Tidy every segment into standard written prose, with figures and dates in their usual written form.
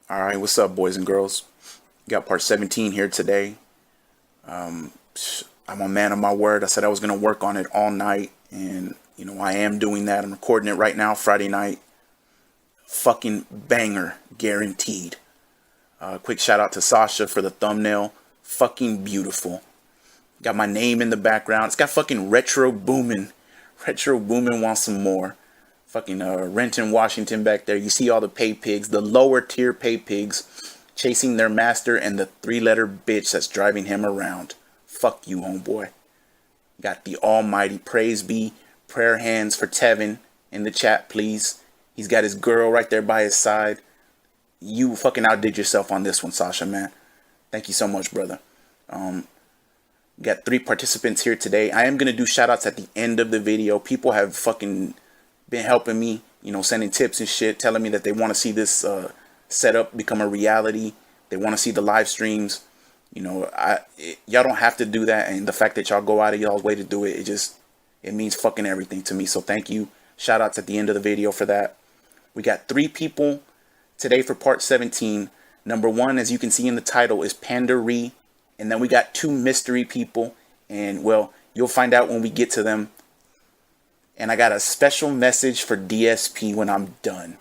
Alright, what's up, boys and girls? Got part 17 here today. I'm a man of my word. I said I was going to work on it all night, and, you know, I am doing that. I'm recording it right now, Friday night. Fucking banger, guaranteed. Quick shout out to Sasha for the thumbnail. Fucking beautiful. Got my name in the background. It's got fucking retro booming. Retro booming wants some more. Fucking Renton, Washington back there. You see all the Paypigs, the lower tier Paypigs, chasing their master and the 3-letter bitch that's driving him around. Fuck you, homeboy. Got the almighty praise be prayer hands for Tevin in the chat, please. He's got his girl right there by his side. You fucking outdid yourself on this one, Sasha, man. Thank you so much, brother. Got 3 participants here today. I am going to do shout outs at the end of the video. People have fucking been helping me, you know, sending tips and shit, telling me that they want to see this setup become a reality. They want to see the live streams. You know, y'all don't have to do that, and the fact that y'all go out of y'all's way to do it, it means fucking everything to me. So thank you. Shout outs at the end of the video for that. We got 3 people today for part 17. Number 1, as you can see in the title, is PandaReee, and then we got 2 mystery people, and well, you'll find out when we get to them. And I got a special message for DSP when I'm done.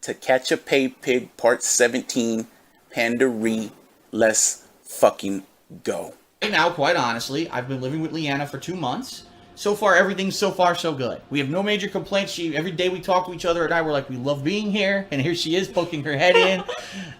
To Catch a Paypig part 17, PandaReee, let's fucking go. Right now, quite honestly, I've been living with Leanna for 2 months. So far, everything's so far so good. We have no major complaints. Every day we talk to each other and we're like, we love being here. And here she is poking her head in.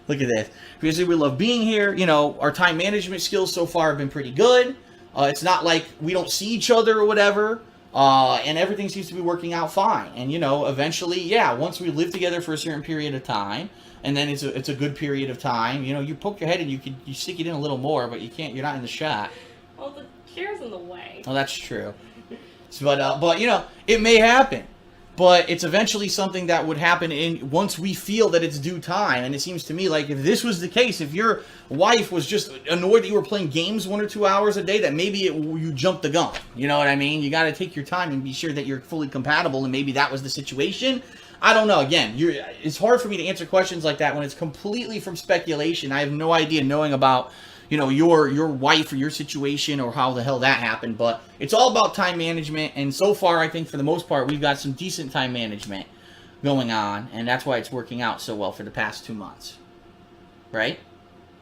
Look at this. We say we love being here. You know, our time management skills so far have been pretty good. It's not like we don't see each other or whatever. And everything seems to be working out fine. And, you know, eventually, yeah, once we live together for a certain period of time, and then it's a good period of time, you know, you poke your head and you stick it in a little more, but you're not in the shot. Well, the chair's in the way. Oh, that's true. But you know, it may happen. But it's eventually something that would happen once we feel that it's due time. And it seems to me like if this was the case, if your wife was just annoyed that you were playing games 1 or 2 hours a day, that maybe you jumped the gun. You know what I mean? You got to take your time and be sure that you're fully compatible, and maybe that was the situation. I don't know. Again, it's hard for me to answer questions like that when it's completely from speculation. I have no idea knowing about, you know, your wife or your situation or how the hell that happened. But it's all about time management. And so far, I think for the most part, we've got some decent time management going on. And that's why it's working out so well for the past 2 months. Right?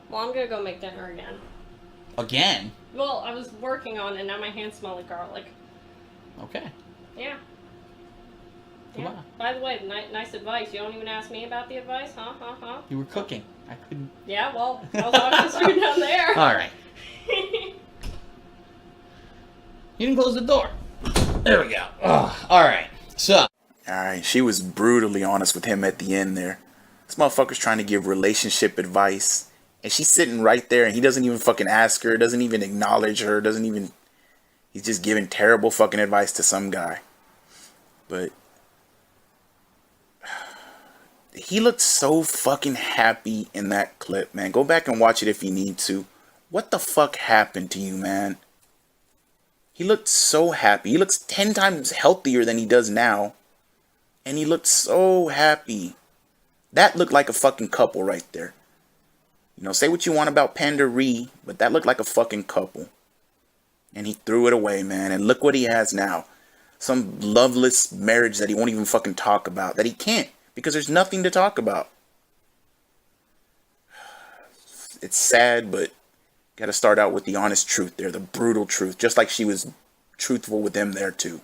Well, I'm going to go make dinner again. Again? Well, I was working on it and now my hands smell like garlic. Okay. Yeah. Come on. By the way, nice advice. You don't even ask me about the advice? Huh? You were cooking. I couldn't. Yeah, well, I was watching the screen down there. Alright. You didn't close the door. There we go. Alright. So. Alright, she was brutally honest with him at the end there. This motherfucker's trying to give relationship advice, and she's sitting right there, and he doesn't even fucking ask her, doesn't even acknowledge her, he's just giving terrible fucking advice to some guy. But he looked so fucking happy in that clip, man. Go back and watch it if you need to. What the fuck happened to you, man? He looked so happy. He looks 10 times healthier than he does now. And he looked so happy. That looked like a fucking couple right there. You know, say what you want about PandaReee, but that looked like a fucking couple. And he threw it away, man. And look what he has now. Some loveless marriage that he won't even fucking talk about. That he can't. Because there's nothing to talk about. It's sad, but gotta start out with the honest truth there. The brutal truth. Just like she was truthful with him there too.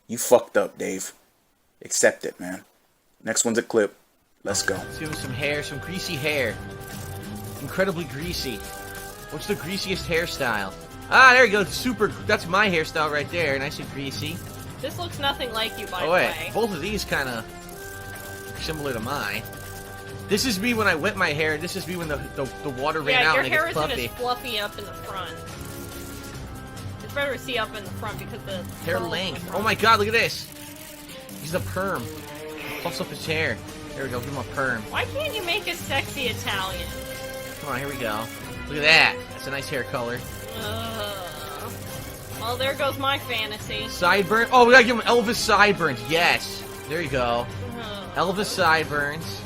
You fucked up, Dave. Accept it, man. Next one's a clip. Let's go. Let's give him some hair, some greasy hair. Incredibly greasy. What's the greasiest hairstyle? Ah, there you go. That's my hairstyle right there. Nice and greasy. This looks nothing like you, by the wait. way. Both of these kind of similar to mine. This is me when I wet my hair. This is me when the water ran out and it gets fluffy. Yeah, your hair isn't as fluffy up in the front. It's better to see up in the front because the hair length. Oh my god, look at this. He's a perm. He puffs up his hair. There we go, give him a perm. Why can't you make a sexy Italian? Come on, here we go. Look at that. That's a nice hair color. Well, there goes my fantasy. Sideburn. Oh, we gotta give him Elvis sideburns. Yes. There you go. Elvis sideburns.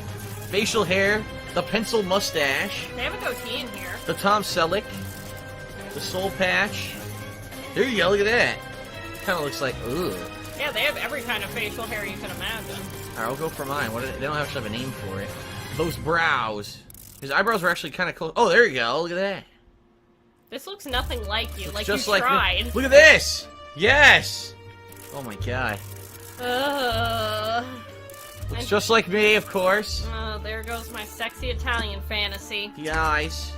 Facial hair. the pencil mustache, They have a goatee in here. the Tom Selleck, the soul patch. There you go, look at that. Kind of looks like, ugh. Yeah, they have every kind of facial hair you can imagine. Alright, I'll go for mine. They don't actually have a name for it. Those brows. His eyebrows were actually kind of close. Oh, there you go. Look at that. This looks nothing like you. Like Just you like tried. me. Look at this. Yes. Oh my god. Looks just like me, of course. Oh, there goes my sexy Italian fantasy. The eyes.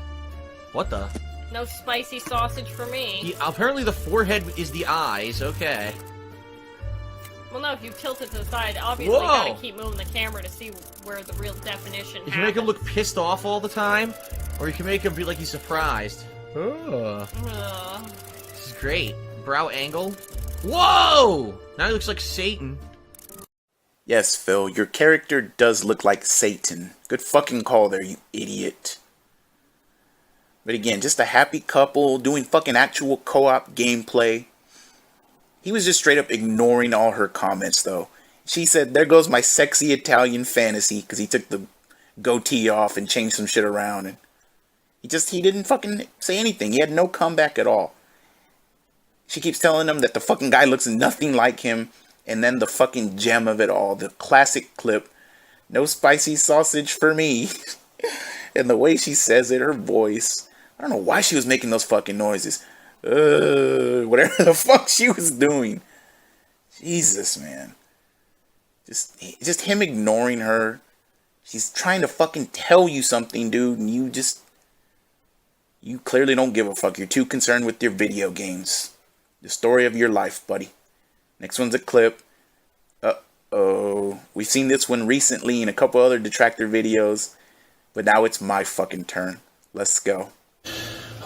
What the? No spicy sausage for me. Apparently the forehead is the eyes. Okay. Well, no, if you tilt it to the side, obviously you gotta keep moving the camera to see where the real definition You can make him look pissed off all the time, or you can make him be like he's surprised. Oh. This is great. Brow angle. Whoa! Now he looks like Satan. Yes, Phil, your character does look like Satan. Good fucking call there, you idiot. But again, just a happy couple doing fucking actual co-op gameplay. He was just straight up ignoring all her comments, though. She said, there goes my sexy Italian fantasy, because he took the goatee off and changed some shit around. And he didn't fucking say anything. He had no comeback at all. She keeps telling him that the fucking guy looks nothing like him. And then the fucking gem of it all, the classic clip, no spicy sausage for me. And the way she says it, her voice. I don't know why she was making those fucking noises. Whatever the fuck she was doing. Jesus, man. Just him ignoring her. She's trying to fucking tell you something, dude, and you clearly don't give a fuck. You're too concerned with your video games. The story of your life, buddy. Next one's a clip. Uh-oh. We've seen this one recently in a couple other detractor videos, but now it's my fucking turn. Let's go.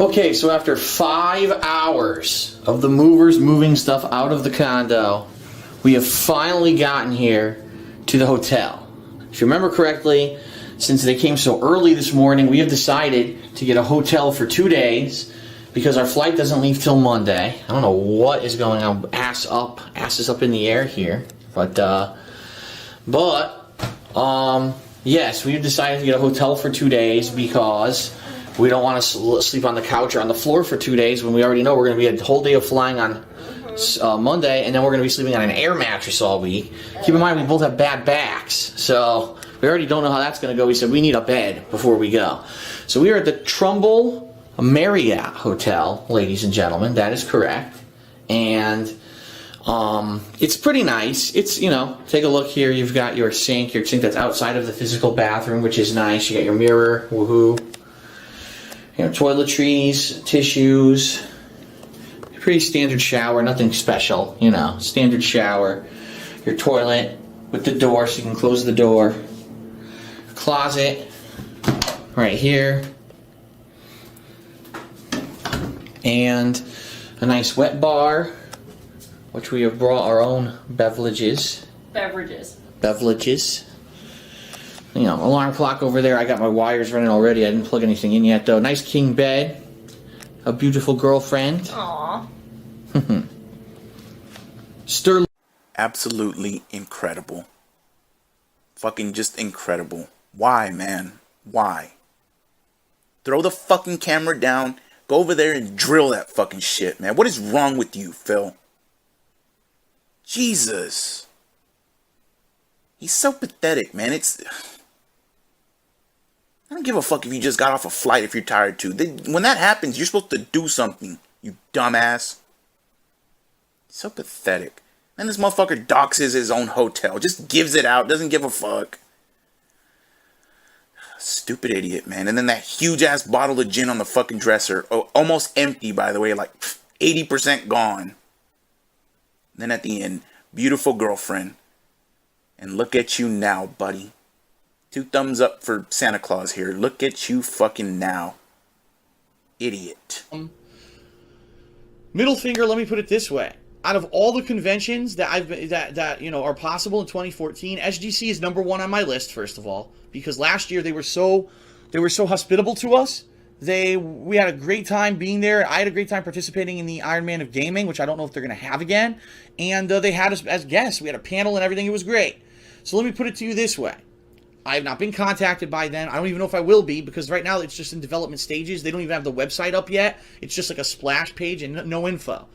Okay, so after 5 hours of the movers moving stuff out of the condo, we have finally gotten here to the hotel. If you remember correctly, since they came so early this morning, we have decided to get a hotel for 2 days because our flight doesn't leave till Monday. I don't know what is going on. Ass is up in the air here. Yes, we have decided to get a hotel for 2 days because we don't want to sleep on the couch or on the floor for 2 days when we already know we're going to be a whole day of flying on Monday, and then we're going to be sleeping on an air mattress all week. Keep in mind, we both have bad backs, so we already don't know how that's going to go. We said we need a bed before we go. So we are at the Trumbull Marriott Hotel, ladies and gentlemen. That is correct. And it's pretty nice. It's, take a look here. You've got your sink that's outside of the physical bathroom, which is nice. You got your mirror, woohoo. Toiletries, tissues, pretty standard shower, nothing special, standard shower. Your toilet with the door so you can close the door. Closet right here. And a nice wet bar, which we have brought our own beverages. Alarm clock over there. I got my wires running already. I didn't plug anything in yet, though. Nice king bed. A beautiful girlfriend. Aww. Sterling. Absolutely incredible. Fucking just incredible. Why, man? Why? Throw the fucking camera down. Go over there and drill that fucking shit, man. What is wrong with you, Phil? Jesus. He's so pathetic, man. I don't give a fuck if you just got off a flight if you're tired too. When that happens, you're supposed to do something, you dumbass. So pathetic. Man, this motherfucker doxes his own hotel. Just gives it out. Doesn't give a fuck. Stupid idiot, man. And then that huge ass bottle of gin on the fucking dresser. Oh, almost empty, by the way. Like 80% gone. Then at the end, beautiful girlfriend. And look at you now, buddy. 2 thumbs up for Santa Claus here. Look at you fucking now. Idiot. Middle finger, let me put it this way. Out of all the conventions that are possible in 2014, SGC is number 1 on my list, first of all, because last year they were so hospitable to us. We had a great time being there. I had a great time participating in the Iron Man of Gaming, which I don't know if they're going to have again. And they had us as guests. We had a panel and everything. It was great. So let me put it to you this way. I have not been contacted by them. I don't even know if I will be, because right now it's just in development stages. They don't even have the website up yet. It's just like a splash page and no info.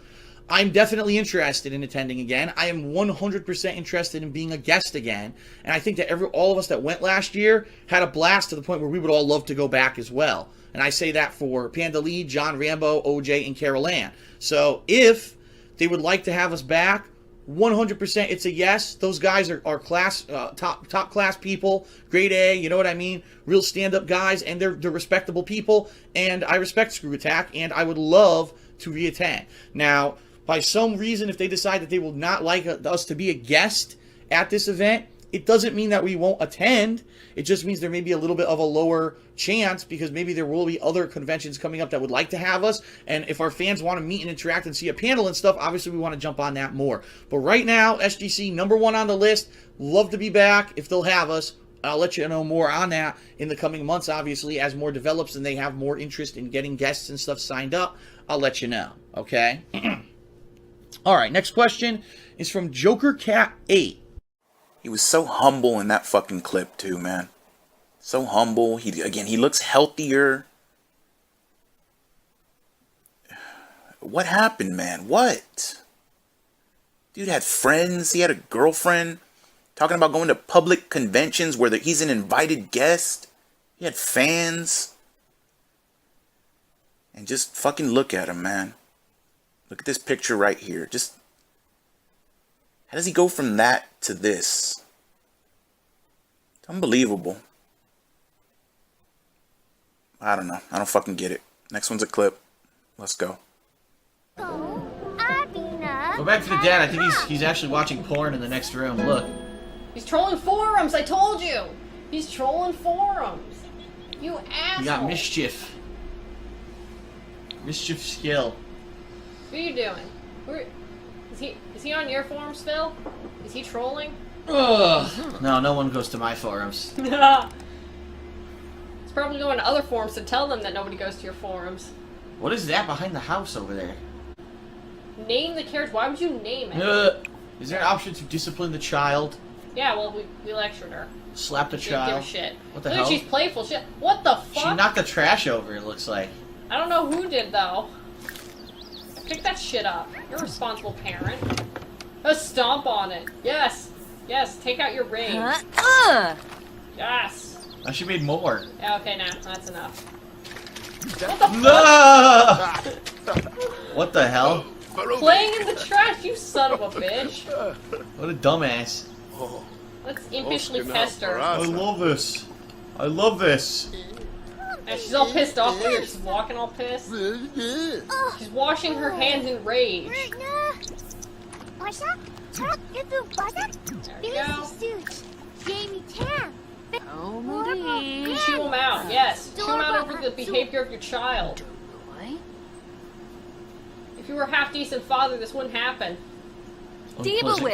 I'm definitely interested in attending again. I am 100% interested in being a guest again. And I think that all of us that went last year had a blast to the point where we would all love to go back as well. And I say that for PandaReee, John Rambo, OJ, and Carol Ann. So if they would like to have us back, 100% it's a yes. Those guys are class, top class people, grade A, you know what I mean? Real stand-up guys, and they're respectable people. And I respect Screw Attack, and I would love to reattend. Now, by some reason, if they decide that they will not like us to be a guest at this event, it doesn't mean that we won't attend. It just means there may be a little bit of a lower chance, because maybe there will be other conventions coming up that would like to have us. And if our fans want to meet and interact and see a panel and stuff, obviously we want to jump on that more. But right now, SGC, #1 on the list. Love to be back if they'll have us. I'll let you know more on that in the coming months, obviously, as more develops and they have more interest in getting guests and stuff signed up. I'll let you know, okay? All right, next question is from JokerCat8. He was so humble in that fucking clip too, man. So humble. He looks healthier. What happened, man? What? Dude had friends. He had a girlfriend. Talking about going to public conventions where he's an invited guest. He had fans. And just fucking look at him, man. Look at this picture right here. Just, how does he go from that to this? It's unbelievable. I don't know. I don't fucking get it. Next one's a clip. Let's go. Go back to the dad. I think he's actually watching porn in the next room. Look. He's trolling forums, I told you! He's trolling forums! You asshole! You got mischief. Mischief skill. What are you doing? Is he on your forums, Phil? Is he trolling? Ugh. No one goes to my forums. He's probably going to other forums to tell them that nobody goes to your forums. What is that behind the house over there? Name the character. Why would you name it? Is there an option to discipline the child? Yeah, well, we lectured her. Slap the Didn't give child? a shit. What the Look, hell? she's playful. What the fuck? She knocked the trash over, it looks like. I don't know who did, though. Pick that shit up. You're a responsible parent. Stomp on it. Yes. Yes, take out your ring. Yes. Oh, she made more. Yeah, okay, now that's enough. No! What the hell? Playing in the trash, you son of a bitch. What a dumbass. Let's impishly pester. I love this. I love this. And she's all pissed off. Look at her, she's walking all pissed. She's washing her hands in rage. There we go. Chew him out, yes. Chew him out over the behavior of your child. If you were a half-decent father, this wouldn't happen. Meanwhile,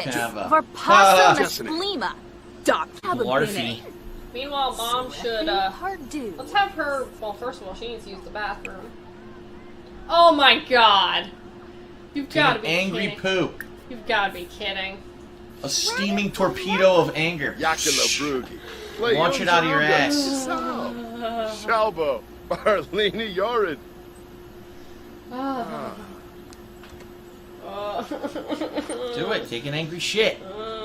Mom should, let's have her, well, first of all, she needs to use the bathroom. Oh my god! You've gotta be angry kidding. poop. You've gotta be kidding. A steaming torpedo of anger. Launch it out of your ass. Shalbo, Marlene Yorid. Do it. Take an angry shit.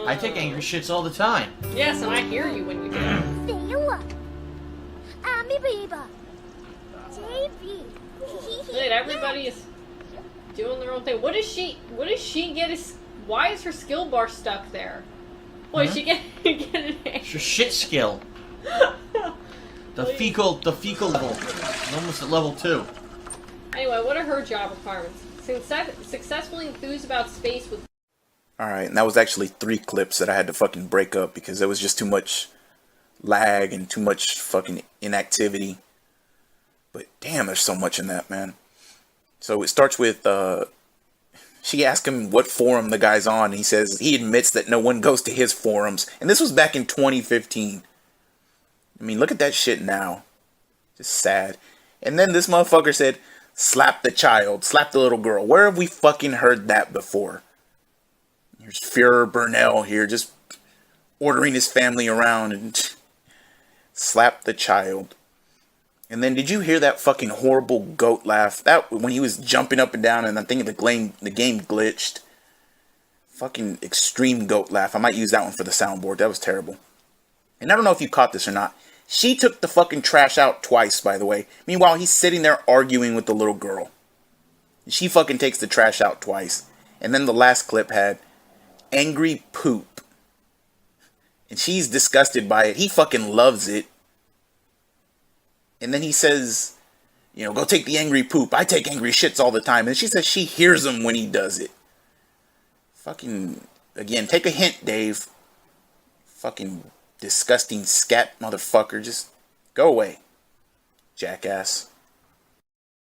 I take angry shits all the time. Yes, and I hear you when you do. Look, everybody is doing their own thing. What does she get? Why is her skill bar stuck there? Why did she get an It's your shit skill. The fecal level. It's almost at level 2. Anyway, what are her job requirements? Successfully enthused about space with... Alright, and that was actually 3 clips that I had to fucking break up because there was just too much lag and too much fucking inactivity. But damn, there's so much in that, man. So it starts with, she asked him what forum the guy's on, and he says he admits that no one goes to his forums. And this was back in 2015. I mean, look at that shit now. Just sad. And then this motherfucker said, slap the child, slap the little girl. Where have we fucking heard that before? Here's Führer Burnell here, just ordering his family around. And slapped the child. And then did you hear that fucking horrible goat laugh? That when he was jumping up and down and I think the game glitched. Fucking extreme goat laugh. I might use that one for the soundboard. That was terrible. And I don't know if you caught this or not. She took the fucking trash out twice, by the way. Meanwhile, he's sitting there arguing with the little girl. She fucking takes the trash out twice. And then the last clip had angry poop. And she's disgusted by it. He fucking loves it. And then he says, you know, go take the angry poop. I take angry shits all the time. And she says she hears him when he does it. Fucking, again, take a hint, Dave. Fucking disgusting scat motherfucker. Just go away, jackass.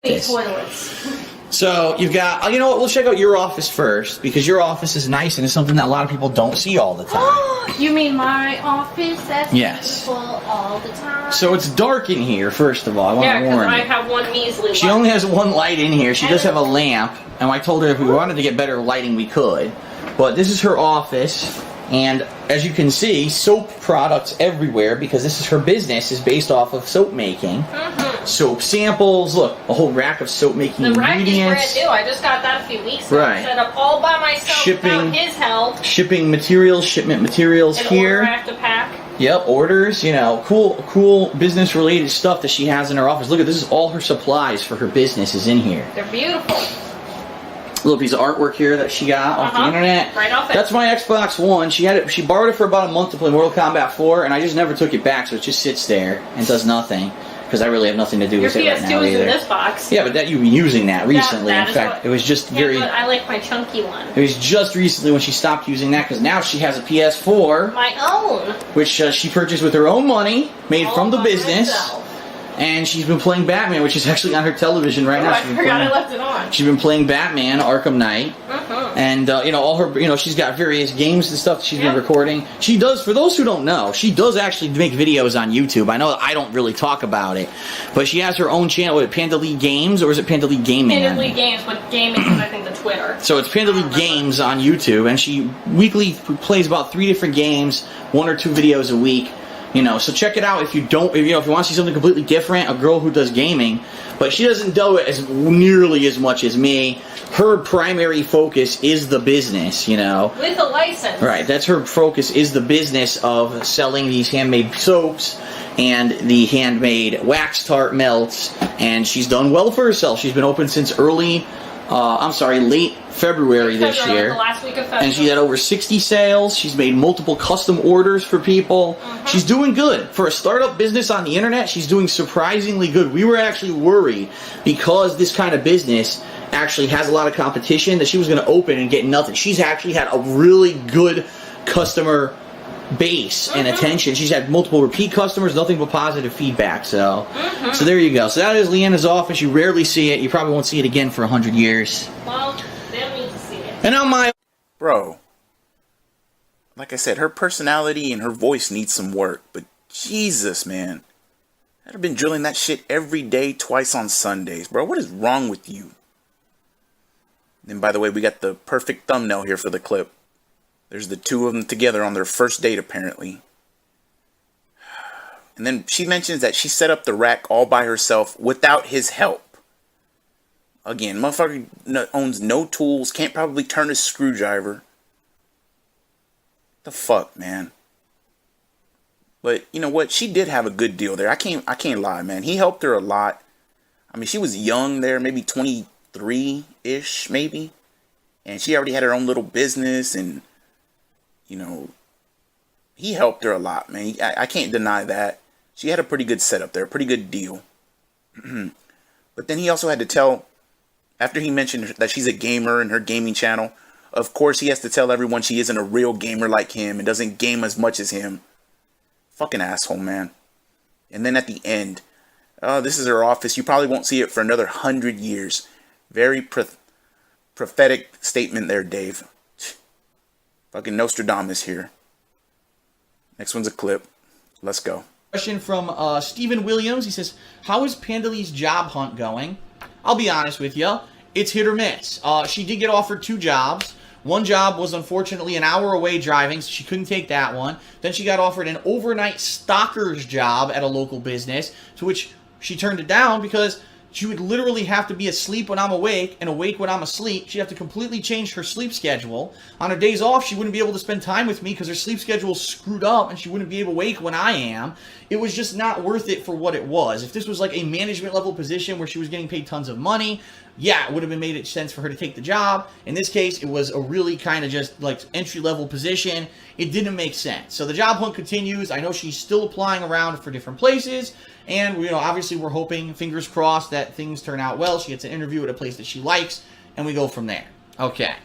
Toilets. So you've got, you know what, we'll check out your office first, because your office is nice and it's something that a lot of people don't see all the time. You mean my office? That's Yes. beautiful all the time. So it's dark in here, first of all. I want Yeah, to because warn I you. have one measly She light. only has one light in here. She does have a lamp, and I told her if we wanted to get better lighting, we could. But this is her office, and as you can see, soap products everywhere, because this is her business, is based off of soap making. Soap samples, look, a whole rack of soap making The rack is ingredients. brand new. I just got that a few weeks ago. Right. Set up all by myself Shipping. without his help. Shipping materials, shipment materials An here. order I have to pack. Yep, orders, you know, cool business related stuff that she has in her office. Look at this, is all her supplies for her business is in here. They're beautiful. A little piece of artwork here that she got off the internet. Right off it. That's my Xbox One. She had it. She borrowed it for about a month to play Mortal Kombat 4, and I just never took it back, so it just sits there and does nothing because I really have nothing to do Your with it right now PS2 is either. in this box. Yeah, but that you've been using that recently. that In is fact, what- it was just Yeah, very. but I like my chunky one. It was just recently when she stopped using that because now she has a PS4, My own. which she purchased with her own money, made All from the by business. myself. And she's been playing Batman, which is actually on her television right Oh, now. I She's been forgot playing- I left it on. She's been playing Batman, Arkham Knight, and you know all her. You know she's got various games and stuff that she's been Yeah. recording. She does. For those who don't know, she does actually make videos on YouTube. I know that I don't really talk about it, but she has her own channel. What, PandaReee Games, or is it PandaReee Gaming? PandaReee Games, but gaming is I think the Twitter. So it's PandaReee Games on YouTube, and she weekly plays about 3 different games, 1 or 2 videos a week. You know, so check it out if you don't, if you want to see something completely different, a girl who does gaming, but she doesn't do it as nearly as much as me. Her primary focus is the business, you know. With a license. Right, that's her focus, is the business of selling these handmade soaps and the handmade wax tart melts, and she's done well for herself. She's been open since late February this February, year. the last week of February. And she's had over 60 sales. She's made multiple custom orders for people. She's doing good. For a startup business on the internet, she's doing surprisingly good. We were actually worried because this kind of business actually has a lot of competition that she was going to open and get nothing. She's actually had a really good customer base and attention. She's had multiple repeat customers, nothing but positive feedback. So there you go. So that is Leanna's office. You rarely see it. You probably won't see it again for 100 years. Well, they don't need to see it. And on my Bro, like I said, her personality and her voice needs some work, but Jesus, man. I'd have been drilling that shit every day, twice on Sundays. Bro, what is wrong with you? And by the way, we got the perfect thumbnail here for the clip. There's the two of them together on their first date, apparently. And then she mentions that she set up the rack all by herself without his help. Again, motherfucker owns no tools, can't probably turn a screwdriver. The fuck, man. But you know what? She did have a good deal there. I can't lie, man. He helped her a lot. I mean, she was young there, maybe 23-ish, maybe. And she already had her own little business, and you know, he helped her a lot, man. I can't deny that. She had a pretty good setup there, a pretty good deal. But then he also had to tell, after he mentioned that she's a gamer in her gaming channel, of course he has to tell everyone she isn't a real gamer like him and doesn't game as much as him. Fucking asshole, man. And then at the end, this is her office. You probably won't see it for another 100 years. Very prophetic statement there, Dave. Fucking Nostradamus here. Next one's a clip. Let's go. Question from Stephen Williams. He says, how is PandaRee's job hunt going? I'll be honest with you. It's hit or miss. She did get offered 2 jobs. One job was unfortunately an hour away driving, so she couldn't take that one. Then she got offered an overnight stalker's job at a local business, to which she turned it down because she would literally have to be asleep when I'm awake and awake when I'm asleep. She'd have to completely change her sleep schedule. On her days off, she wouldn't be able to spend time with me because her sleep schedule is screwed up and she wouldn't be awake when I am. It was just not worth it for what it was. If this was like a management level position where she was getting paid tons of money, yeah, it would have made sense for her to take the job. In this case, it was a really kind of just like entry level position. It didn't make sense. So the job hunt continues. I know she's still applying around for different places. And, you know, obviously we're hoping, fingers crossed, that things turn out well. She gets an interview at a place that she likes, and we go from there. Okay.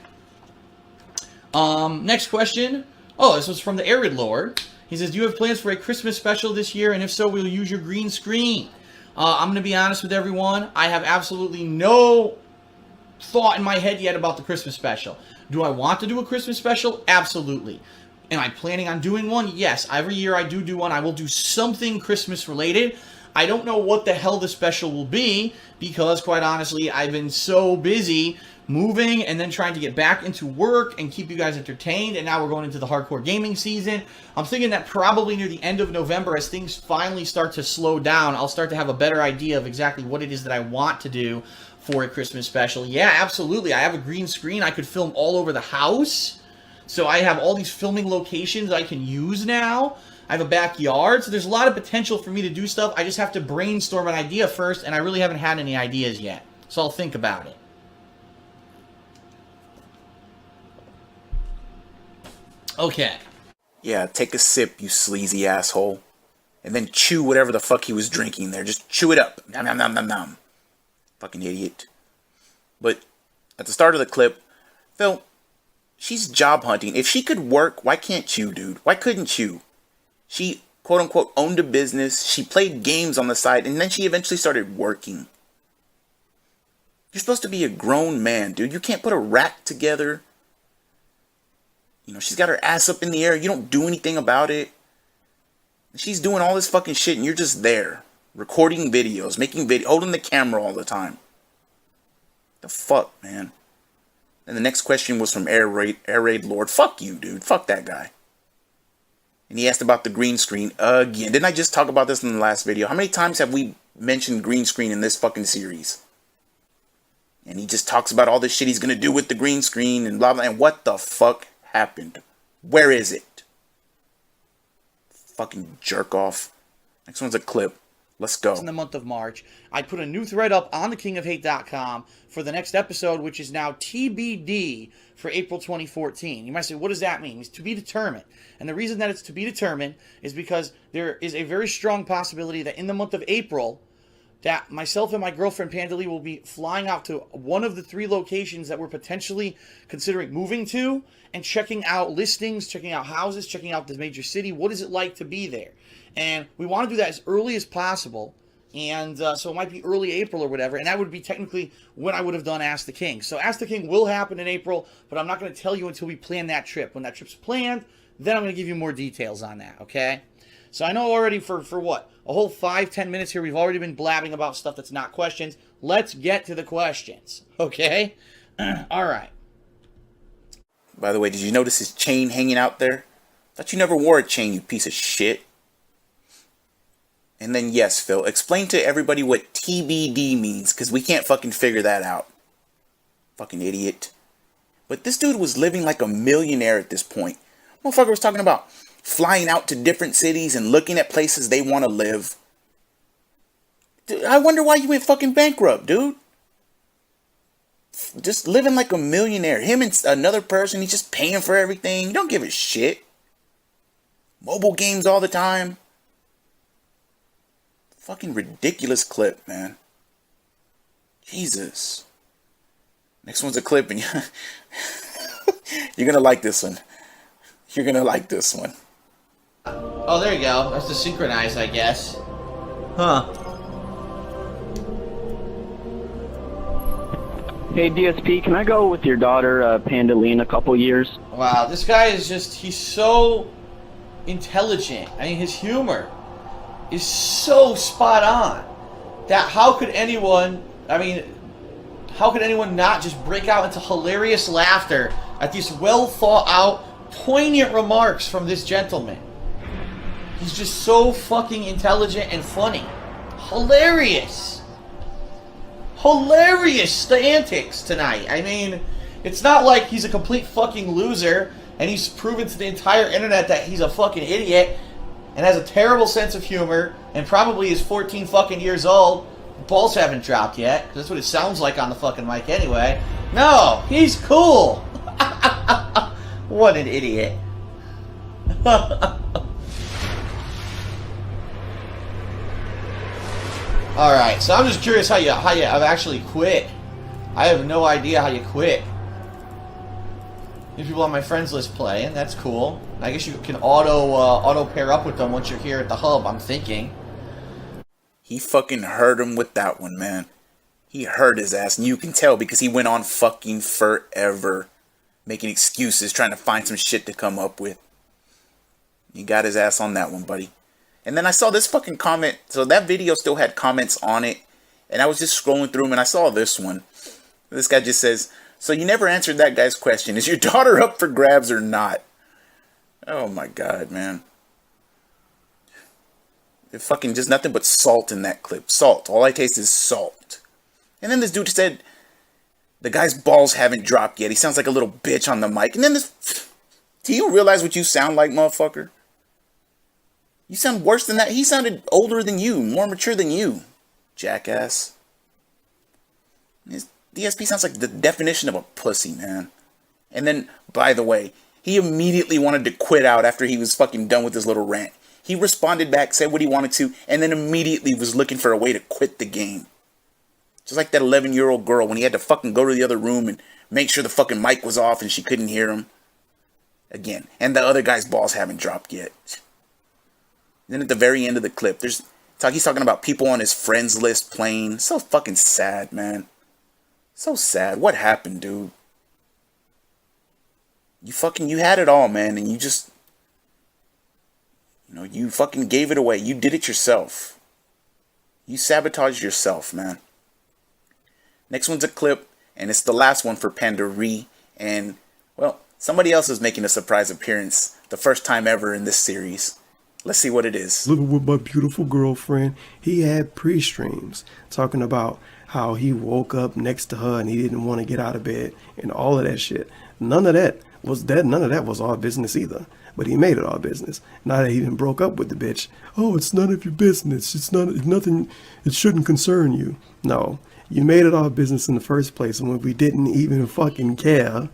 Next question. Oh, this was from the Arid Lord. He says, do you have plans for a Christmas special this year? And if so, we'll use your green screen. I'm going to be honest with everyone. I have absolutely no thought in my head yet about the Christmas special. Do I want to do a Christmas special? Absolutely. Am I planning on doing one? Yes. Every year I do one. I will do something Christmas related. I don't know what the hell the special will be because, quite honestly, I've been so busy moving and then trying to get back into work and keep you guys entertained, and now we're going into the hardcore gaming season. I'm thinking that probably near the end of November, as things finally start to slow down, I'll start to have a better idea of exactly what it is that I want to do for a Christmas special. Yeah, absolutely. I have a green screen. I could film all over the house. So I have all these filming locations I can use now. I have a backyard, so there's a lot of potential for me to do stuff. I just have to brainstorm an idea first, and I really haven't had any ideas yet. So I'll think about it. Okay. Yeah, take a sip, you sleazy asshole. And then chew whatever the fuck he was drinking there. Just chew it up. Nom nom nom nom nom. Fucking idiot. But at the start of the clip, Phil, she's job hunting. If she could work, why can't you, dude? Why couldn't you? She, quote unquote, owned a business. She played games on the side, and then she eventually started working. You're supposed to be a grown man, dude. You can't put a rack together. You know, she's got her ass up in the air. You don't do anything about it. She's doing all this fucking shit, and you're just there. Recording videos, making videos, holding the camera all the time. The fuck, man? And the next question was from Air Raid Lord. Fuck you, dude. Fuck that guy. And he asked about the green screen again. Didn't I just talk about this in the last video? How many times have we mentioned green screen in this fucking series? And he just talks about all this shit he's gonna do with the green screen and blah blah. And what the fuck happened? Where is it? Fucking jerk off. Next one's a clip. Let's go. In the month of March, I put a new thread up on thekingofhate.com for the next episode, which is now TBD for April 2014. You might say, what does that mean? It's to be determined. And the reason that it's to be determined is because there is a very strong possibility that in the month of April, that myself and my girlfriend PandaReee will be flying out to one of the 3 locations that we're potentially considering moving to and checking out listings, checking out houses, checking out the major city. What is it like to be there? And we want to do that as early as possible. And so it might be early April or whatever. And that would be technically when I would have done Ask the King. So Ask the King will happen in April, but I'm not going to tell you until we plan that trip. When that trip's planned, then I'm going to give you more details on that, okay? So I know already for what? A whole 5-10 minutes here, we've already been blabbing about stuff that's not questions. Let's get to the questions, okay? All right. By the way, did you notice his chain hanging out there? Thought you never wore a chain, you piece of shit. And then yes, Phil, explain to everybody what TBD means, because we can't fucking figure that out. Fucking idiot. But this dude was living like a millionaire at this point. Motherfucker was talking about flying out to different cities and looking at places they want to live. Dude, I wonder why you went fucking bankrupt, dude. Just living like a millionaire. Him and another person, he's just paying for everything. You don't give a shit. Mobile games all the time. Fucking ridiculous clip, man. Jesus. Next one's a clip, and you're gonna like this one. You're gonna like this one. Oh, there you go. That's the synchronize, I guess. Huh. Hey, DSP, can I go with your daughter, PandaReee, in a couple years? Wow, this guy is just, he's so intelligent. I mean, his humor is so spot on that how could anyone not just break out into hilarious laughter at these well thought out, poignant remarks from this gentleman. He's just so fucking intelligent and funny. Hilarious. Hilarious, the antics tonight. I mean, it's not like he's a complete fucking loser and he's proven to the entire internet that he's a fucking idiot and has a terrible sense of humor and probably is 14 fucking years old. Balls haven't dropped yet, because that's what it sounds like on the fucking mic anyway. No, he's cool. What an idiot. Alright, so I'm just curious how you I've actually quit. I have no idea how you quit. These people on my friends list playing, that's cool. I guess you can auto pair up with them once you're here at the hub, I'm thinking. He fucking hurt him with that one, man. He hurt his ass, and you can tell because he went on fucking forever. Making excuses, trying to find some shit to come up with. You got his ass on that one, buddy. And then I saw this fucking comment. So that video still had comments on it. And I was just scrolling through them and I saw this one. This guy just says, so you never answered that guy's question. Is your daughter up for grabs or not? Oh my god, man. It fucking just nothing but salt in that clip. Salt. All I taste is salt. And then this dude said, the guy's balls haven't dropped yet. He sounds like a little bitch on the mic. And then this... Do you realize what you sound like, motherfucker? You sound worse than that. He sounded older than you, more mature than you, jackass. His DSP sounds like the definition of a pussy, man. And then, by the way, he immediately wanted to quit out after he was fucking done with his little rant. He responded back, said what he wanted to, and then immediately was looking for a way to quit the game. Just like that 11-year-old girl when he had to fucking go to the other room and make sure the fucking mic was off and she couldn't hear him. Again. And the other guy's balls haven't dropped yet. Then at the very end of the clip, he's talking about people on his friends list playing. So fucking sad, man. So sad. What happened, dude? You had it all, man, and you just... you fucking gave it away. You did it yourself. You sabotaged yourself, man. Next one's a clip, and it's the last one for PandaReee. And, well, somebody else is making a surprise appearance. The first time ever in this series. Let's see what it is. Living with my beautiful girlfriend, he had pre-streams talking about how he woke up next to her and he didn't want to get out of bed and all of that shit. None of that was our business either. But he made it our business. Now that he even broke up with the bitch. Oh, it's none of your business. It's nothing. It shouldn't concern you. No, you made it our business in the first place when we didn't even fucking care,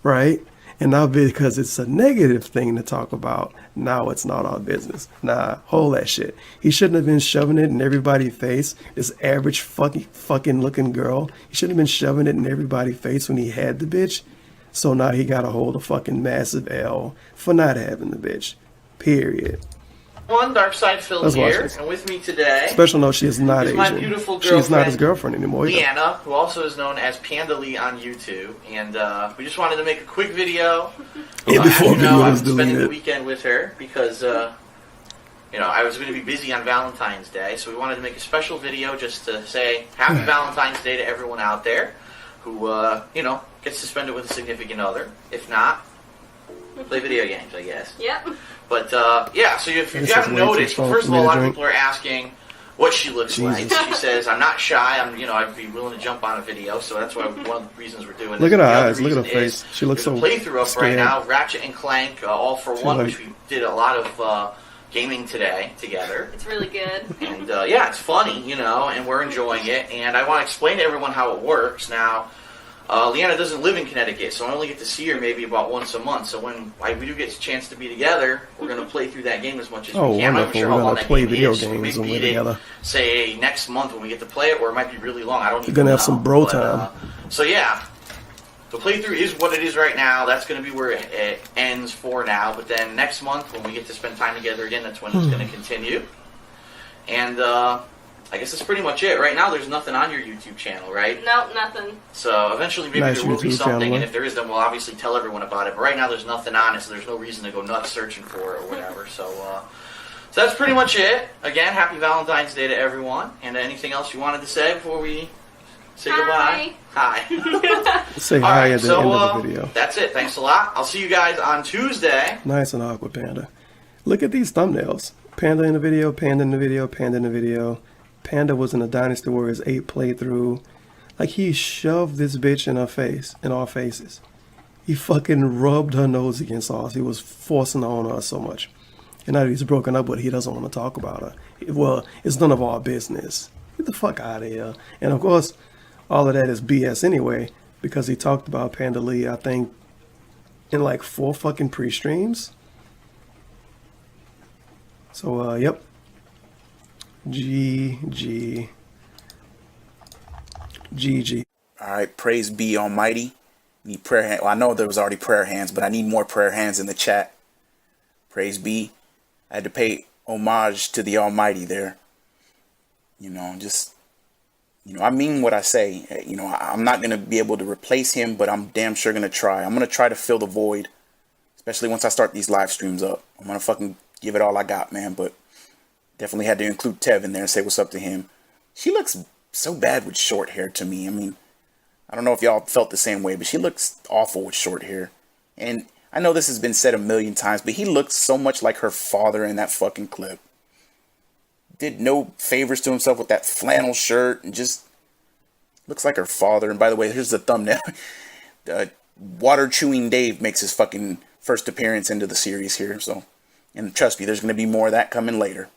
right? And now because it's a negative thing to talk about, now it's not our business. Nah, hold that shit. He shouldn't have been shoving it in everybody's face. This average fucking looking girl. He shouldn't have been shoving it in everybody's face when he had the bitch. So now he got to hold a fucking massive L for not having the bitch. Period. One Dark Side Phil here, and with me today. Special note: she is not Asian. My beautiful girlfriend. She's not his girlfriend anymore. Leanna, who also is known as PandaReee on YouTube, and we just wanted to make a quick video. Before I was spending the weekend with her because I was going to be busy on Valentine's Day, so we wanted to make a special video just to say Happy Valentine's Day to everyone out there who gets to spend it with a significant other. If not, play video games, I guess. Yep. But, so if you haven't noticed, first of all, a lot of people are asking what she looks like. She says, I'm not shy, I'd be willing to jump on a video, so that's why one of the reasons we're doing this. Look at her eyes, look at her face. She looks so playthrough up scared. Right now, Ratchet and Clank, All for One, which we did a lot of gaming today together. It's really good. And, it's funny, and we're enjoying it, and I want to explain to everyone how it works. Now, Leanna doesn't live in Connecticut, so I only get to see her maybe about once a month. So when we do get a chance to be together, we're going to play through that game as much as we can. Wonderful. I'm not sure how long that play game video is. games So when we we're beat together. it, say, next month when we get to play it, or it might be really long. I don't even know. You're going to have some bro time. The playthrough is what it is right now. That's going to be where it ends for now. But then next month, when we get to spend time together again, that's when it's going to continue. And, I guess that's pretty much it. Right now, there's nothing on your YouTube channel, right? Nope, nothing. So eventually, maybe Nice there will be YouTube something, channel, and if there is, then we'll obviously tell everyone about it. But right now, there's nothing on it, so there's no reason to go nuts searching for it or whatever. So that's pretty much it. Again, happy Valentine's Day to everyone. And anything else you wanted to say before we Say Hi. goodbye. Hi. Say All hi right, at the so, end of the video. That's it. Thanks a lot. I'll see you guys on Tuesday. Nice and awkward, Panda. Look at these thumbnails. Panda in the video, Panda in the video, Panda in the video. Panda was in a Dynasty Warriors 8 playthrough. Like, he shoved this bitch in her face, in our faces. He fucking rubbed her nose against ours. He was forcing her on us so much. And now that he's broken up, but he doesn't want to talk about her. Well, it's none of our business. Get the fuck out of here. And of course, all of that is BS anyway, because he talked about PandaReee, I think, in like 4 fucking pre-streams. So, yep. GG. All right, praise be Almighty. Need prayer hand. Well, I know there was already prayer hands, but I need more prayer hands in the chat. Praise be. I had to pay homage to the Almighty there. You know, just, you know, I mean what I say. You know, I'm not going to be able to replace him, but I'm damn sure going to try. I'm going to try to fill the void, especially once I start these live streams up. I'm going to fucking give it all I got, man. But definitely had to include Tev in there and say what's up to him. She looks so bad with short hair to me. I mean, I don't know if y'all felt the same way, but she looks awful with short hair. And I know this has been said a million times, but he looks so much like her father in that fucking clip. Did no favors to himself with that flannel shirt and just looks like her father. And by the way, here's the thumbnail. Water Chewing Dave makes his fucking first appearance into the series here. So, and trust me, there's going to be more of that coming later.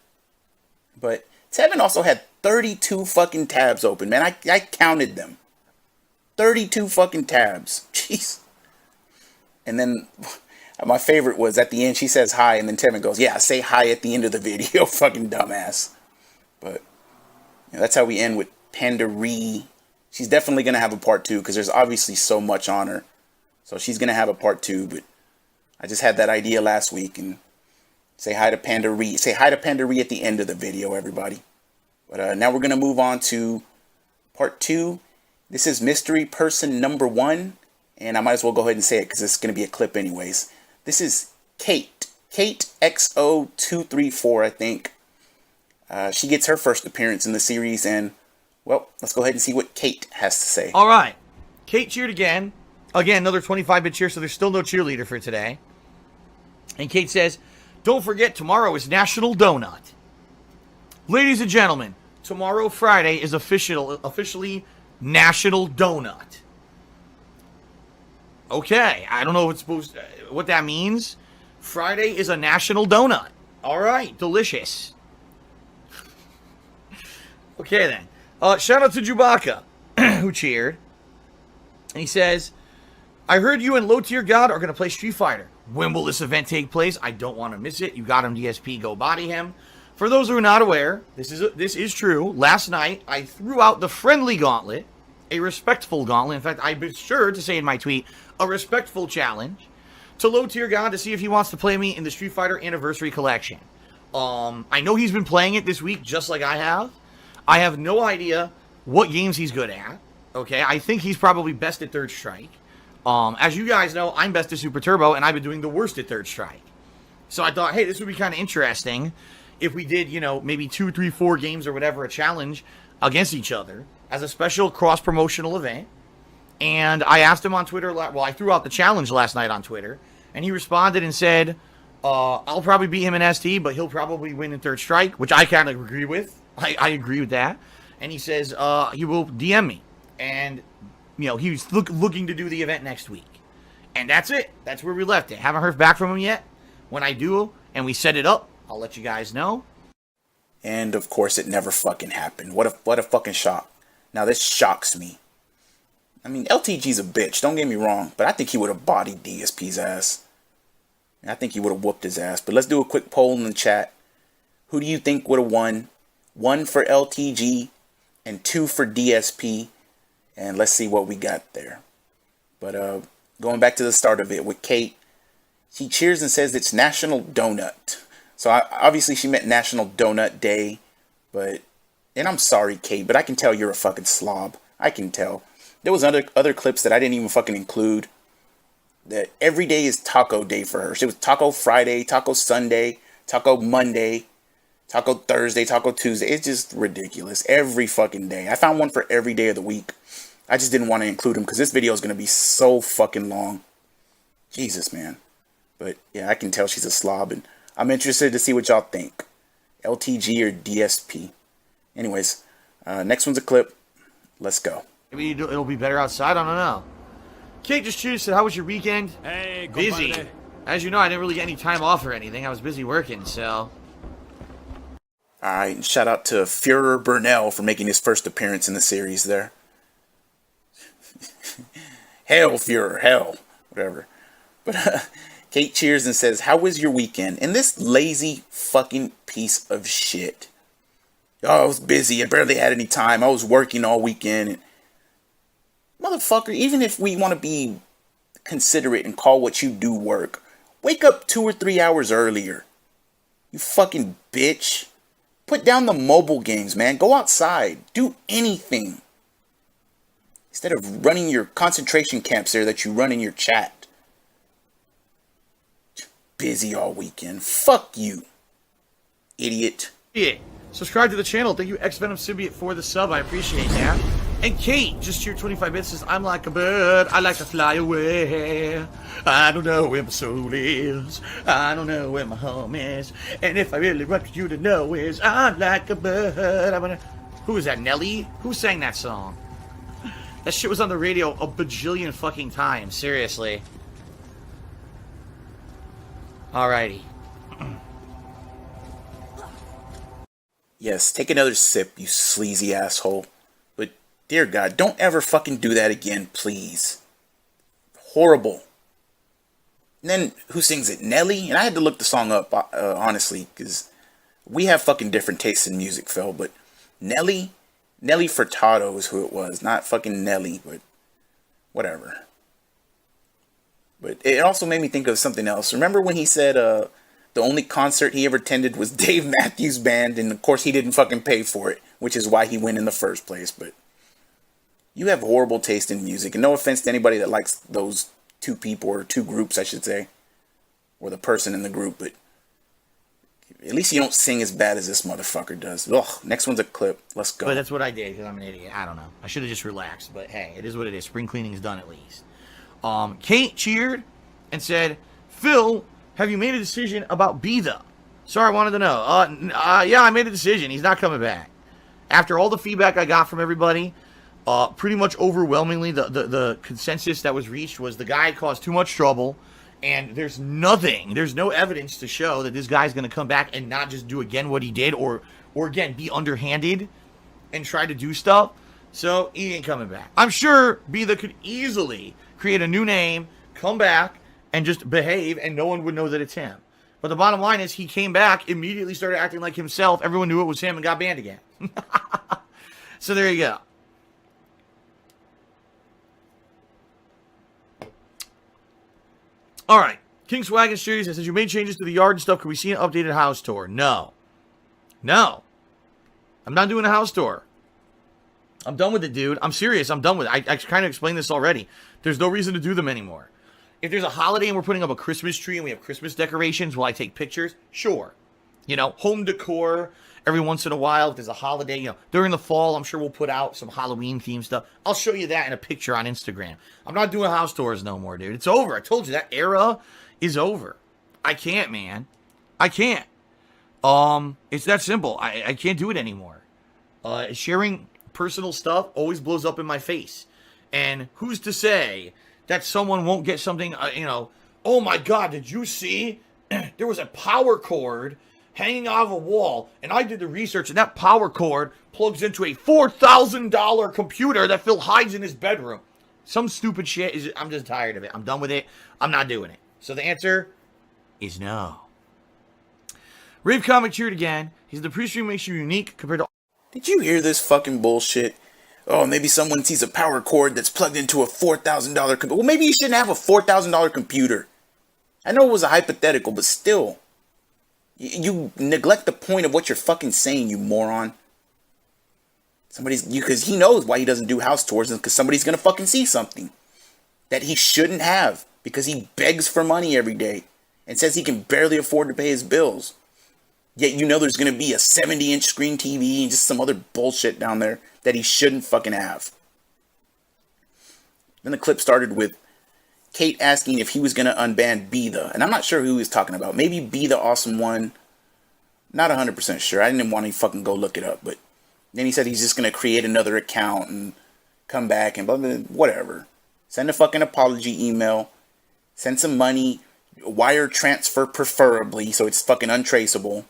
But Tevin also had 32 fucking tabs open, man. I counted them. 32 fucking tabs. Jeez. And then my favorite was at the end, she says hi, and then Tevin goes, yeah, say hi at the end of the video, fucking dumbass. But yeah, that's how we end with PandaReee. She's definitely going to have a part 2, because there's obviously so much on her. So she's going to have a part 2, but I just had that idea last week, and say hi to PandaReee. Say hi to PandaReee at the end of the video, everybody. But now we're going to move on to part 2. This is mystery person number 1. And I might as well go ahead and say it because it's going to be a clip anyways. This is Kate. Kate XO234, I think. She gets her first appearance in the series. And, well, let's go ahead and see what Kate has to say. All right. Kate cheered again. Again, another 25-bit cheer, so there's still no cheerleader for today. And Kate says, don't forget, tomorrow is National Donut. Ladies and gentlemen, tomorrow, Friday, is officially National Donut. Okay, I don't know what that means. Friday is a National Donut. All right, delicious. Okay, then. Shout out to Chewbacca, who cheered. And he says, I heard you and Low Tier God are going to play Street Fighter. When will this event take place? I don't want to miss it. You got him, DSP. Go body him. For those who are not aware, this is true. Last night, I threw out the friendly gauntlet, a respectful gauntlet. In fact, I've been sure to say in my tweet, a respectful challenge to Low Tier God to see if he wants to play me in the Street Fighter Anniversary Collection. I know he's been playing it this week just like I have. I have no idea what games he's good at. Okay, I think he's probably best at Third Strike. As you guys know, I'm best at Super Turbo, and I've been doing the worst at Third Strike. So I thought, hey, this would be kind of interesting if we did, you know, maybe 2, 3, 4 games or whatever, a challenge against each other as a special cross-promotional event. And I asked him on Twitter, well, I threw out the challenge last night on Twitter, and he responded and said, I'll probably beat him in ST, but he'll probably win in Third Strike, which I kind of agree with. I agree with that. And he says he will DM me. And, you know, he's looking to do the event next week. And that's it. That's where we left it. Haven't heard back from him yet. When I do, and we set it up, I'll let you guys know. And, of course, it never fucking happened. What a fucking shock. Now, this shocks me. I mean, LTG's a bitch, don't get me wrong, but I think he would have bodied DSP's ass. I think he would have whooped his ass. But let's do a quick poll in the chat. Who do you think would have won? 1 for LTG and 2 for DSP. And let's see what we got there. But going back to the start of it with Kate, she cheers and says it's National Donut. So obviously she meant National Donut Day. But, and I'm sorry, Kate, but I can tell you're a fucking slob. I can tell. There was other clips that I didn't even fucking include. That every day is Taco Day for her. It was Taco Friday, Taco Sunday, Taco Monday. Taco Thursday, Taco Tuesday. It's just ridiculous. Every fucking day. I found one for every day of the week. I just didn't want to include them because this video is going to be so fucking long. Jesus, man. But yeah, I can tell she's a slob, and I'm interested to see what y'all think. LTG or DSP. Anyways, next one's a clip. Let's go. Maybe it'll be better outside. I don't know. Kate just said, how was your weekend? Hey, busy. compadre. As you know, I didn't really get any time off or anything. I was busy working, so. Alright, and shout out to Führer Burnell for making his first appearance in the series there. Hell, Führer, hell. Whatever. But Kate cheers and says, how was your weekend? And this lazy fucking piece of shit. Oh, I was busy. I barely had any time. I was working all weekend. And motherfucker, even if we want to be considerate and call what you do work, wake up 2 or 3 hours earlier. You fucking bitch. Put down the mobile games, man. Go outside. Do anything. Instead of running your concentration camps there that you run in your chat. Busy all weekend. Fuck you. Idiot. Yeah. Subscribe to the channel. Thank you, X-Venom Symbiote, for the sub. I appreciate that. And Kate, just cheered 25 bits, says, I'm like a bird. I like to fly away. I don't know where my soul is. I don't know where my home is. And if I really want you to know is, I'm like a bird. Who is that, Nelly? Who sang that song? That shit was on the radio a bajillion fucking times. Seriously. Alrighty. Yes, take another sip, you sleazy asshole. But, dear God, don't ever fucking do that again, please. Horrible. And then, who sings it? Nelly? And I had to look the song up, honestly, because we have fucking different tastes in music, Phil. But Nelly Furtado is who it was. Not fucking Nelly, but whatever. But it also made me think of something else. Remember when he said, the only concert he ever attended was Dave Matthews Band, and of course he didn't fucking pay for it, which is why he went in the first place. But you have horrible taste in music, and no offense to anybody that likes those two people, or two groups I should say, or the person in the group, but at least you don't sing as bad as this motherfucker does. Ugh, next one's a clip. Let's go. But that's what I did, because I'm an idiot. I don't know. I should have just relaxed, but hey, it is what it is. Spring cleaning is done at least. Kate cheered and said, Phil, have you made a decision about Bitha? Sorry, I wanted to know. Yeah, I made a decision. He's not coming back. After all the feedback I got from everybody, pretty much overwhelmingly, the consensus that was reached was the guy caused too much trouble, and there's no evidence to show that this guy's going to come back and not just do again what he did, or again, be underhanded and try to do stuff. So, he ain't coming back. I'm sure Bitha could easily create a new name, come back, and just behave, and no one would know that it's him. But the bottom line is, he came back, immediately started acting like himself, everyone knew it was him, and got banned again. So there you go. Alright, King Swag and Series says, you made changes to the yard and stuff, can we see an updated house tour? No. No. I'm not doing a house tour. I'm done with it, dude. I'm serious. I'm done with it. I kind of explained this already. There's no reason to do them anymore. If there's a holiday and we're putting up a Christmas tree and we have Christmas decorations, will I take pictures? Sure. You know, home decor every once in a while. If there's a holiday, you know, during the fall, I'm sure we'll put out some Halloween themed stuff. I'll show you that in a picture on Instagram. I'm not doing house tours no more, dude. It's over. I told you, that era is over. I can't, man. I can't. It's that simple. I can't do it anymore. Sharing personal stuff always blows up in my face. And who's to say that someone won't get something, you know, oh my God, did you see? There was a power cord hanging out of a wall, and I did the research, and that power cord plugs into a $4,000 computer that Phil hides in his bedroom. Some stupid shit. I'm just tired of it. I'm done with it. I'm not doing it. So the answer is no. Rave Comic cheered again. He's the pre-stream makes you unique compared to... Did you hear this fucking bullshit? Oh, maybe someone sees a power cord that's plugged into a $4,000 computer. Well, maybe you shouldn't have a $4,000 computer. I know it was a hypothetical, but still. You neglect the point of what you're fucking saying, you moron. Because he knows why he doesn't do house tours, because somebody's gonna fucking see something that he shouldn't have, because he begs for money every day and says he can barely afford to pay his bills. Yet you know there's going to be a 70-inch screen TV and just some other bullshit down there that he shouldn't fucking have. Then the clip started with Kate asking if he was going to unban Be The. And I'm not sure who he was talking about. Maybe Be The Awesome One. Not 100% sure. I didn't want to fucking go look it up. But then he said he's just going to create another account and come back and blah, blah, blah, whatever. Send a fucking apology email. Send some money. Wire transfer preferably so it's fucking untraceable.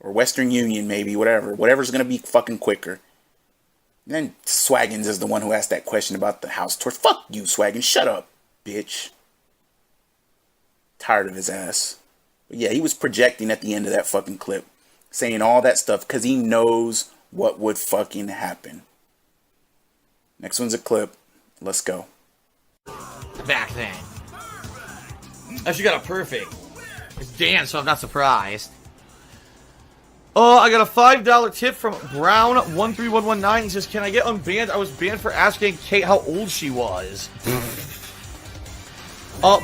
Or Western Union maybe. Whatever. Whatever's going to be fucking quicker. And then Swaggins is the one who asked that question about the house tour. Fuck you, Swaggins. Shut up, bitch. Tired of his ass. But yeah, he was projecting at the end of that fucking clip. Saying all that stuff because he knows what would fucking happen. Next one's a clip. Let's go. Back then. Actually got a perfect. It's Dan, so I'm not surprised. I got a $5 tip from Brown13119. He says, can I get unbanned? I was banned for asking Kate how old she was.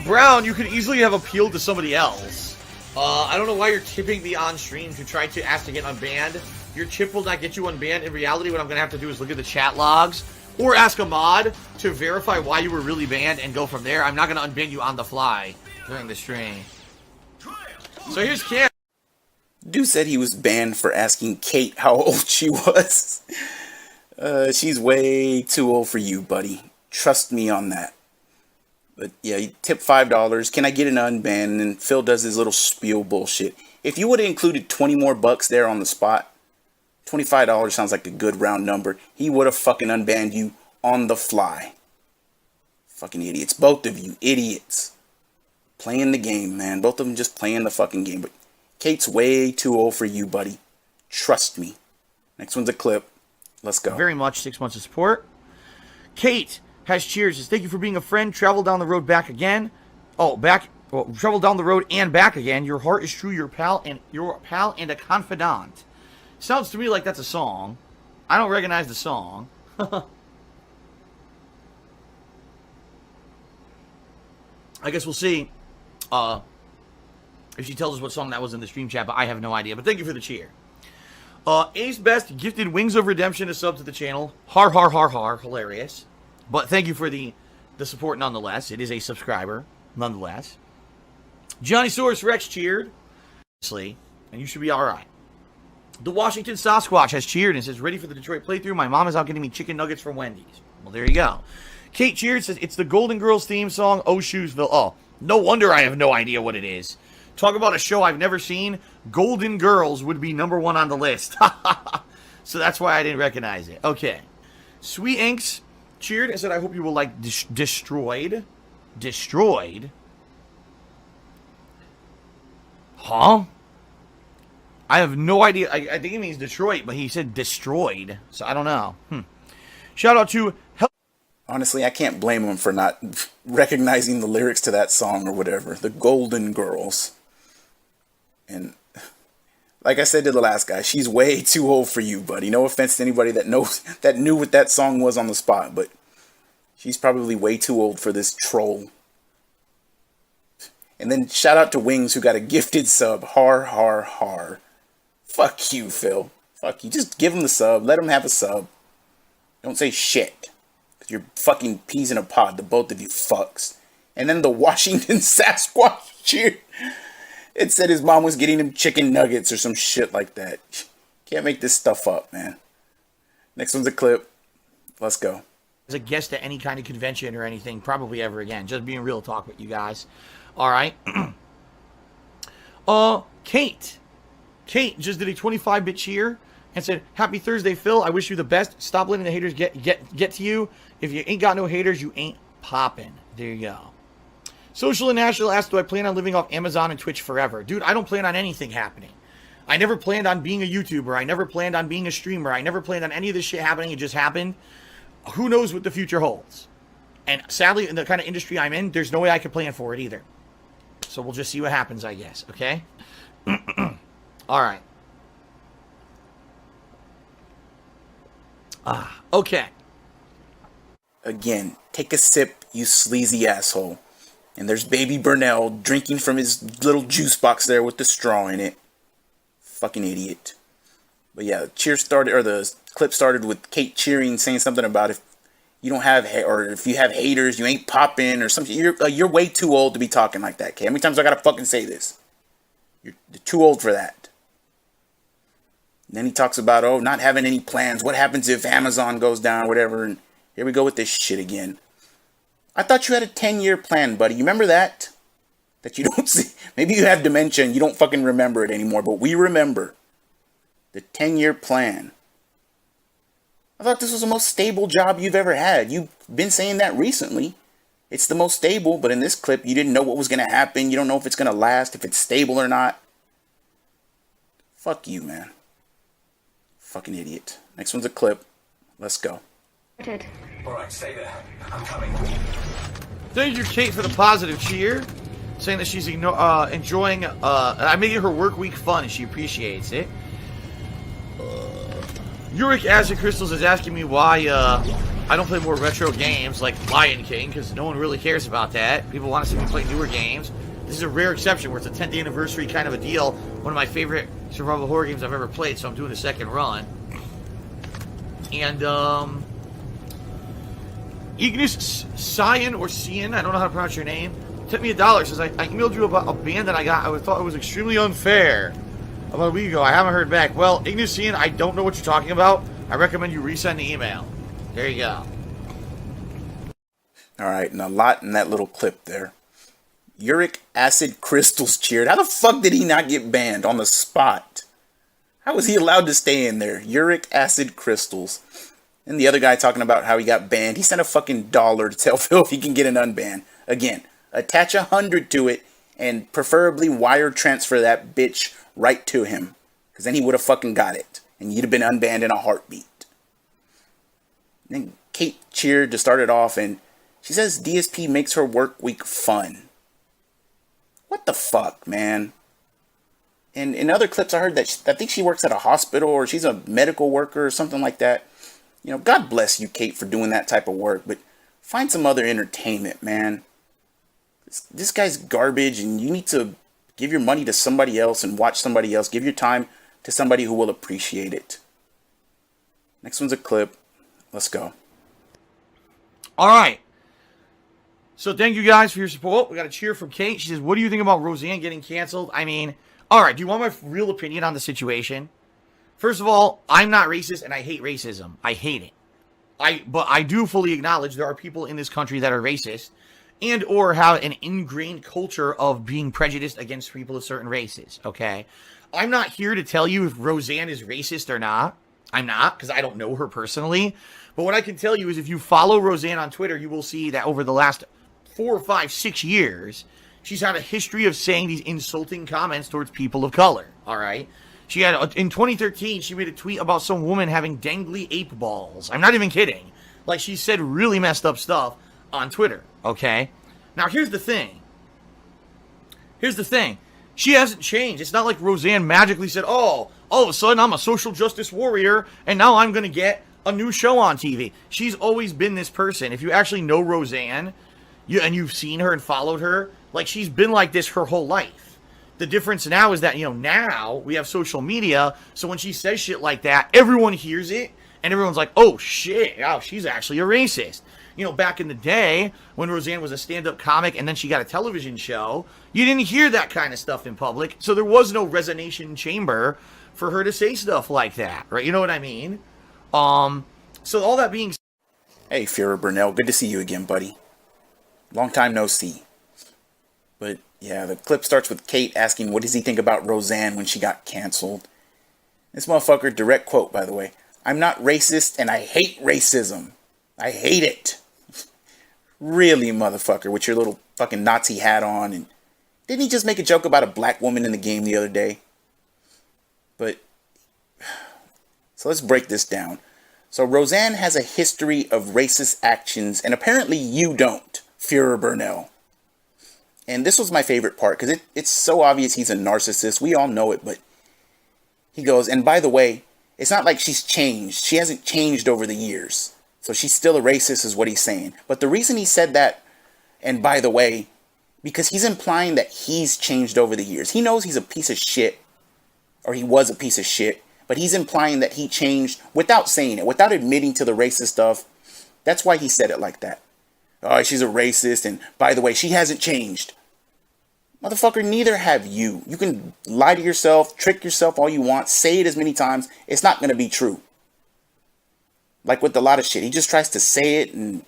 Brown, you could easily have appealed to somebody else. I don't know why you're tipping me on stream to try to ask to get unbanned. Your tip will not get you unbanned. In reality, what I'm going to have to do is look at the chat logs or ask a mod to verify why you were really banned and go from there. I'm not going to unban you on the fly during the stream. So here's Cam. Dude said he was banned for asking Kate how old she was. She's way too old for you, buddy. Trust me on that. But yeah, you tip $5. Can I get an unban? And then Phil does his little spiel bullshit. If you would have included 20 more bucks there on the spot, $25 sounds like a good round number. He would have fucking unbanned you on the fly. Fucking idiots. Both of you, idiots. Playing the game, man. Both of them just playing the fucking game. But Kate's way too old for you, buddy. Trust me. Next one's a clip. Let's go. Very much 6 months of support. Kate has cheers. Says, thank you for being a friend. Travel down the road back again. Travel down the road and back again. Your heart is true. Your pal and a confidant. Sounds to me like that's a song. I don't recognize the song. I guess we'll see. If she tells us what song that was in the stream chat, but I have no idea. But thank you for the cheer. Ace Best gifted Wings of Redemption a sub to the channel. Har, har, har, har. Hilarious. But thank you for the support nonetheless. It is a subscriber nonetheless. Johnny Source Rex cheered. And you should be alright. The Washington Sasquatch has cheered and says, ready for the Detroit playthrough. My mom is out getting me chicken nuggets from Wendy's. Well, there you go. Kate cheered, says, it's the Golden Girls theme song, Oh Shoesville. Oh, no wonder I have no idea what it is. Talk about a show I've never seen. Golden Girls would be number one on the list. So that's why I didn't recognize it. Okay. Sweet Inks cheered and said, I hope you will like Destroyed. Destroyed? Huh? I have no idea. I think it means Detroit, but he said destroyed. So I don't know. Shout out to... Honestly, I can't blame him for not recognizing the lyrics to that song or whatever. The Golden Girls. And like I said to the last guy, she's way too old for you, buddy. No offense to anybody that knew what that song was on the spot, but she's probably way too old for this troll. And then shout out to Wings who got a gifted sub. Har, har, har. Fuck you, Phil. Fuck you. Just give him the sub. Let him have a sub. Don't say shit. Because you're fucking peas in a pod, the both of you fucks. And then the Washington Sasquatch cheer. It said his mom was getting him chicken nuggets or some shit like that. Can't make this stuff up, man. Next one's a clip. Let's go. As a guest at any kind of convention or anything, probably ever again. Just being real talk with you guys. All right. Kate just did a 25-bit cheer and said, happy Thursday, Phil. I wish you the best. Stop letting the haters get to you. If you ain't got no haters, you ain't popping. There you go. Social and National asked, do I plan on living off Amazon and Twitch forever? Dude, I don't plan on anything happening. I never planned on being a YouTuber. I never planned on being a streamer. I never planned on any of this shit happening. It just happened. Who knows what the future holds? And sadly, in the kind of industry I'm in, there's no way I could plan for it either. So we'll just see what happens, I guess. Okay? All right. Okay. Again, take a sip, you sleazy asshole. And there's baby Burnell drinking from his little juice box there with the straw in it. Fucking idiot. But yeah, the clip started with Kate cheering, saying something about if you don't have, or if you have haters, you ain't popping or something. You're way too old to be talking like that, Kate. How many times I gotta fucking say this? You're too old for that. And then he talks about, not having any plans. What happens if Amazon goes down, whatever. And here we go with this shit again. I thought you had a 10-year plan, buddy. You remember that? That you don't see. Maybe you have dementia and you don't fucking remember it anymore, but we remember the 10-year plan. I thought this was the most stable job you've ever had. You've been saying that recently. It's the most stable, but in this clip, you didn't know what was going to happen. You don't know if it's going to last, if it's stable or not. Fuck you, man. Fucking idiot. Next one's a clip. Let's go. Alright, stay there. I'm coming. Thank you, Kate, for the positive cheer. Saying that she's enjoying, I'm making her work week fun and she appreciates it. Uric Acid Crystals is asking me why I don't play more retro games like Lion King, because no one really cares about that. People want to see me play newer games. This is a rare exception where it's a 10th anniversary kind of a deal. One of my favorite survival horror games I've ever played, so I'm doing a second run. And, Ignis Cyan or Cian, I don't know how to pronounce your name, tipped me $1. Says I emailed you about a band that I thought it was extremely unfair about a week ago. I haven't heard back. Well, Ignis Cyan, I don't know what you're talking about. I recommend you resend the email. There you go. Alright, and a lot in that little clip there. Uric Acid Crystals cheered. How the fuck did he not get banned on the spot? How was he allowed to stay in there? Uric Acid Crystals. And the other guy talking about how he got banned. He sent a fucking $1 to tell Phil if he can get an unban. Again, attach 100 to it and preferably wire transfer that bitch right to him. Because then he would have fucking got it. And you'd have been unbanned in a heartbeat. And then Kate cheered to start it off, and she says DSP makes her work week fun. What the fuck, man? And in other clips I heard that I think she works at a hospital or she's a medical worker or something like that. You know, God bless you, Kate, for doing that type of work, but find some other entertainment, man. This guy's garbage, and you need to give your money to somebody else and watch somebody else. Give your time to somebody who will appreciate it. Next one's a clip. Let's go. All right. So thank you guys for your support. We got a cheer from Kate. She says, what do you think about Roseanne getting canceled? I mean, all right, do you want my real opinion on the situation? First of all, I'm not racist, and I hate racism. I hate it. But I do fully acknowledge there are people in this country that are racist and or have an ingrained culture of being prejudiced against people of certain races, okay? I'm not here to tell you if Roseanne is racist or not. I'm not, because I don't know her personally. But what I can tell you is if you follow Roseanne on Twitter, you will see that over the last 4, 5, 6 years, she's had a history of saying these insulting comments towards people of color, all right? She had, in 2013, she made a tweet about some woman having dangly ape balls. I'm not even kidding. Like, she said really messed up stuff on Twitter, okay? Now, here's the thing. She hasn't changed. It's not like Roseanne magically said, oh, all of a sudden I'm a social justice warrior, and now I'm going to get a new show on TV. She's always been this person. If you actually know Roseanne, and you've seen her and followed her, like, she's been like this her whole life. The difference now is that, now we have social media, so when she says shit like that, everyone hears it, and everyone's like, oh, shit, oh, she's actually a racist. Back in the day, when Roseanne was a stand-up comic and then she got a television show, you didn't hear that kind of stuff in public, so there was no resonation chamber for her to say stuff like that, right? You know what I mean? So all that being said... Hey, Führer Burnell, good to see you again, buddy. Long time no see. But, yeah, the clip starts with Kate asking what does he think about Roseanne when she got canceled. This motherfucker, direct quote, by the way, I'm not racist and I hate racism. I hate it. Really, motherfucker, with your little fucking Nazi hat on. And didn't he just make a joke about a black woman in the game the other day? But, so let's break this down. So Roseanne has a history of racist actions, and apparently you don't, Führer Burnell. And this was my favorite part, because it's so obvious he's a narcissist. We all know it, but he goes, and by the way, it's not like she's changed. She hasn't changed over the years. So she's still a racist is what he's saying. But the reason he said that, and by the way, Because he's implying that he's changed over the years. He knows he's a piece of shit, or he was a piece of shit, but he's implying that he changed without saying it, without admitting to the racist stuff. That's why he said it like that. Oh, she's a racist, and by the way, she hasn't changed. Motherfucker, neither have you. You can lie to yourself, trick yourself all you want, say it as many times. It's not going to be true. Like with a lot of shit, he just tries to say it and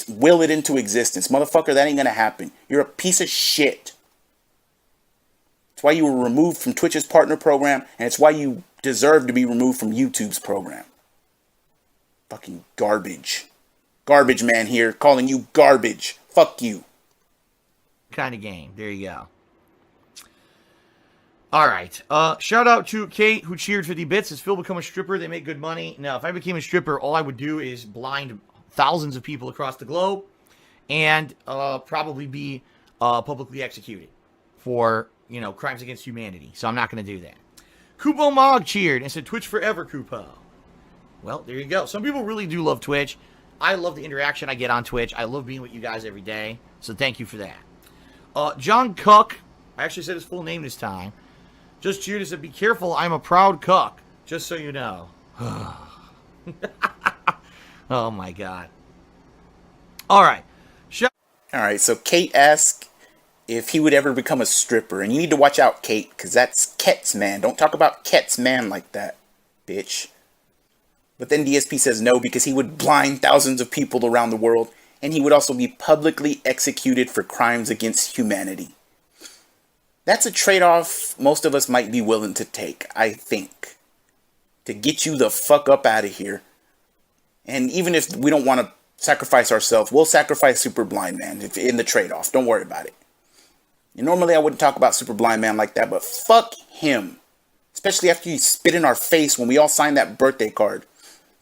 will it into existence. Motherfucker, that ain't going to happen. You're a piece of shit. It's why you were removed from Twitch's partner program, and it's why you deserve to be removed from YouTube's program. Fucking garbage. Garbage man here, calling you garbage. Fuck you. Kind of game. There you go. All right. Shout out to Kate, who cheered 50 bits. Has Phil become a stripper? They make good money. No, if I became a stripper, all I would do is blind thousands of people across the globe and probably be publicly executed for, crimes against humanity. So I'm not going to do that. Kupo Mog cheered and said, Twitch forever, Kupo. Well, there you go. Some people really do love Twitch. I love the interaction I get on Twitch. I love being with you guys every day. So thank you for that. John Cuck, I actually said his full name this time, just cheered and said, be careful, I'm a proud cuck, just so you know. Oh my God. All right. All right, so Kate asked if he would ever become a stripper. And you need to watch out, Kate, because that's Ket's man. Don't talk about Ket's man like that, bitch. But then DSP says no, because he would blind thousands of people around the world. And he would also be publicly executed for crimes against humanity. That's a trade-off most of us might be willing to take, I think. To get you the fuck up out of here. And even if we don't want to sacrifice ourselves, we'll sacrifice Super Blind Man in the trade-off. Don't worry about it. And normally I wouldn't talk about Super Blind Man like that, but fuck him. Especially after you spit in our face when we all signed that birthday card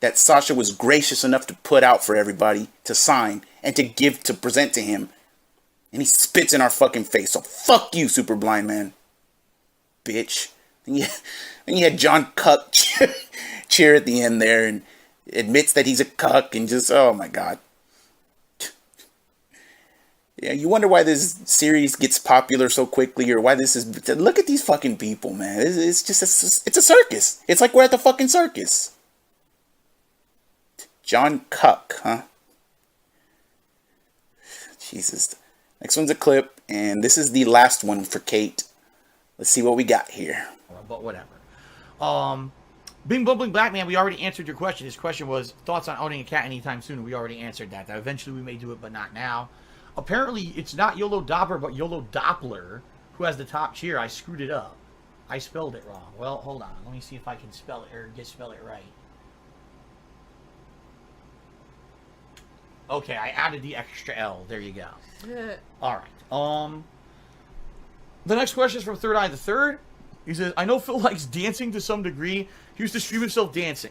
that Sasha was gracious enough to put out for everybody to sign and to present to him. And he spits in our fucking face. So fuck you, Super Blind Man. Bitch. And you had John Cuck cheer at the end there and admits that he's a cuck and just, oh my God. Yeah, you wonder why this series gets popular so quickly or why this is... Look at these fucking people, man. It's just it's a circus. It's like we're at the fucking circus. John Cuck, huh? Jesus. Next one's a clip, and this is the last one for Kate. Let's see what we got here. But whatever. Bing Bumbling Black Man, we already answered your question. His question was thoughts on owning a cat anytime soon. We already answered that. Eventually we may do it, but not now. Apparently it's not YOLO Doppler, but YOLO Doppler who has the top cheer. I screwed it up. I spelled it wrong. Well, hold on. Let me see if I can spell it or spell it right. Okay, I added the extra L. There you go. All right. The next question is from Third Eye the Third. He says, I know Phil likes dancing to some degree. He used to stream himself dancing.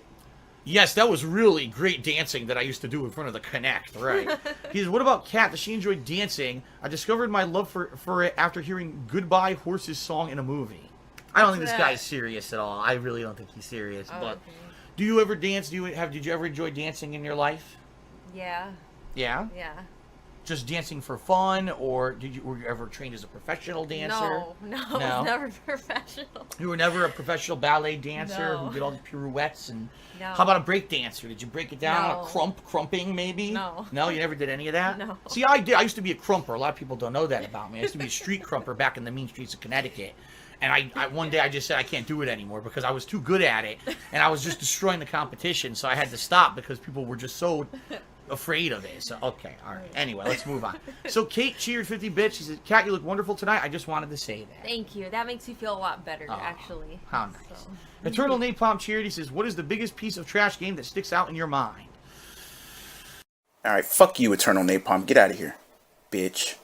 Yes, that was really great dancing that I used to do in front of the Connect, right? He says, what about Kat? Does she enjoy dancing? I discovered my love for it after hearing Goodbye Horses song in a movie. I don't think this guy's serious at all. I really don't think he's serious. But okay. Do you ever dance? Did you ever enjoy dancing in your life? Yeah. Yeah? Yeah. Just dancing for fun, or were you ever trained as a professional dancer? No, I was never professional. You were never a professional ballet dancer No. who did all the pirouettes and. No. How about a break dancer? Did you break it down? No. A crumping maybe? No. No, you never did any of that? No. See, I did. I used to be a crumper. A lot of people don't know that about me. I used to be a street crumper back in the mean streets of Connecticut. And I one day I just said I can't do it anymore because I was too good at it and I was just destroying the competition. So I had to stop because people were just so afraid of it. So okay, all right. Anyway, let's move on. So Kate cheered 50 bits. She said, Kat, you look wonderful tonight. I just wanted to say that. Thank you. That makes me feel a lot better, actually. How nice. So. Eternal Napalm cheered. He says, what is the biggest piece of trash game that sticks out in your mind? All right, fuck you, Eternal Napalm. Get out of here, bitch.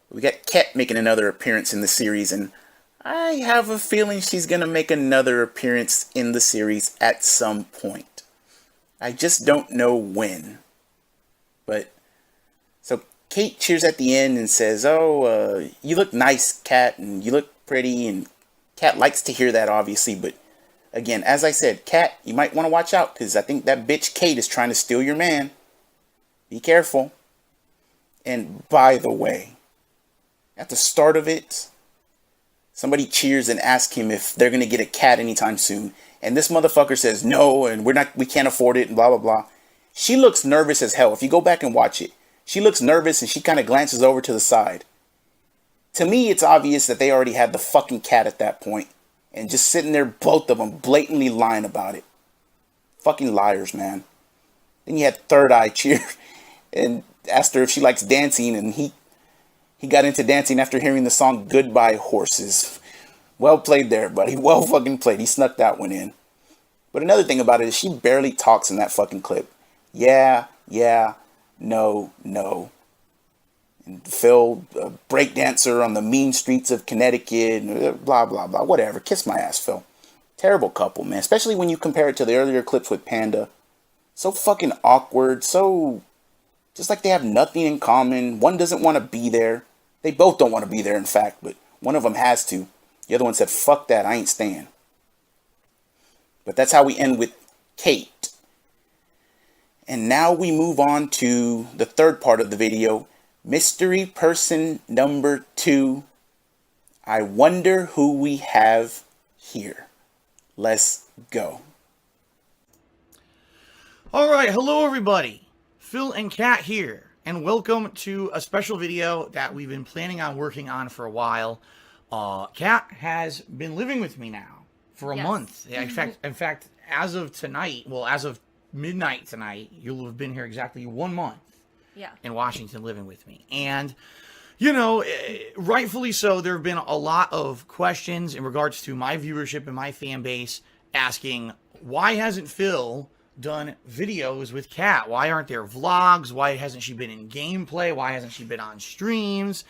We got Kat making another appearance in the series, and I have a feeling she's going to make another appearance in the series at some point. I just don't know when. But, so Kate cheers at the end and says, oh, you look nice, Kat, and you look pretty, and Kat likes to hear that, obviously, but again, as I said, Kat, you might want to watch out, because I think that bitch Kate is trying to steal your man. Be careful. And by the way, At the start of it, somebody cheers and asks him if they're gonna get a cat anytime soon. And this motherfucker says no, and we can't afford it, and blah, blah, blah. She looks nervous as hell. If you go back and watch it, she looks nervous and she kind of glances over to the side. To me, it's obvious that they already had the fucking cat at that point. And just sitting there, both of them, blatantly lying about it. Fucking liars, man. Then you had Third Eye cheer and asked her if she likes dancing, and he got into dancing after hearing the song Goodbye Horses. Well played there, buddy. Well fucking played. He snuck that one in. But another thing about it is she barely talks in that fucking clip. Yeah, no. And Phil, a breakdancer on the mean streets of Connecticut, blah, blah, blah. Whatever. Kiss my ass, Phil. Terrible couple, man. Especially when you compare it to the earlier clips with Panda. So fucking awkward. So just like they have nothing in common. One doesn't want to be there. They both don't want to be there, in fact. But one of them has to. The other one said, fuck that. I ain't staying. But that's how we end with Kate. And now we move on to the third part of the video. Mystery person number 2. I wonder who we have here. Let's go. All right, hello everybody. Phil and Kat here, and welcome to a special video that we've been planning on working on for a while. Kat has been living with me now for a month. In fact, as of tonight, well, as of midnight tonight, you'll have been here exactly 1 month. Yeah. In Washington living with me. And, you know, rightfully so, there have been a lot of questions in regards to my viewership and my fan base asking, why hasn't Phil done videos with Kat? Why aren't there vlogs? Why hasn't she been in gameplay? Why hasn't she been on streams?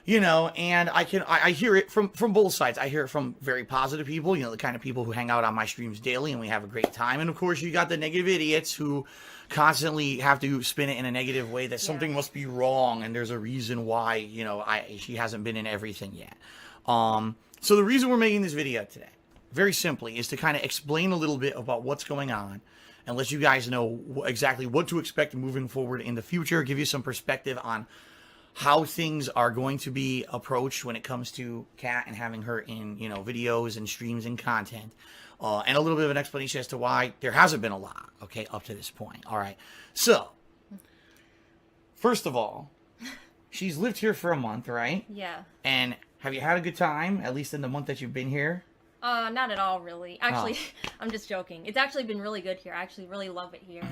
You know, and I hear it from both sides. I hear it from very positive people, you know, the kind of people who hang out on my streams daily and we have a great time. And of course, you got the negative idiots who constantly have to spin it in a negative way that something must be wrong and there's a reason why, you know, she hasn't been in everything yet. So the reason we're making this video today, very simply, is to kind of explain a little bit about what's going on and let you guys know exactly what to expect moving forward in the future, give you some perspective on how things are going to be approached when it comes to Kat and having her in, you know, videos and streams and content. And a little bit of an explanation as to why there hasn't been a lot, okay, up to this point. All right. So, first of all, she's lived here for a month, right? Yeah. And have you had a good time, at least in the month that you've been here? Not at all, really. Actually, I'm just joking. It's actually been really good here. I actually really love it here.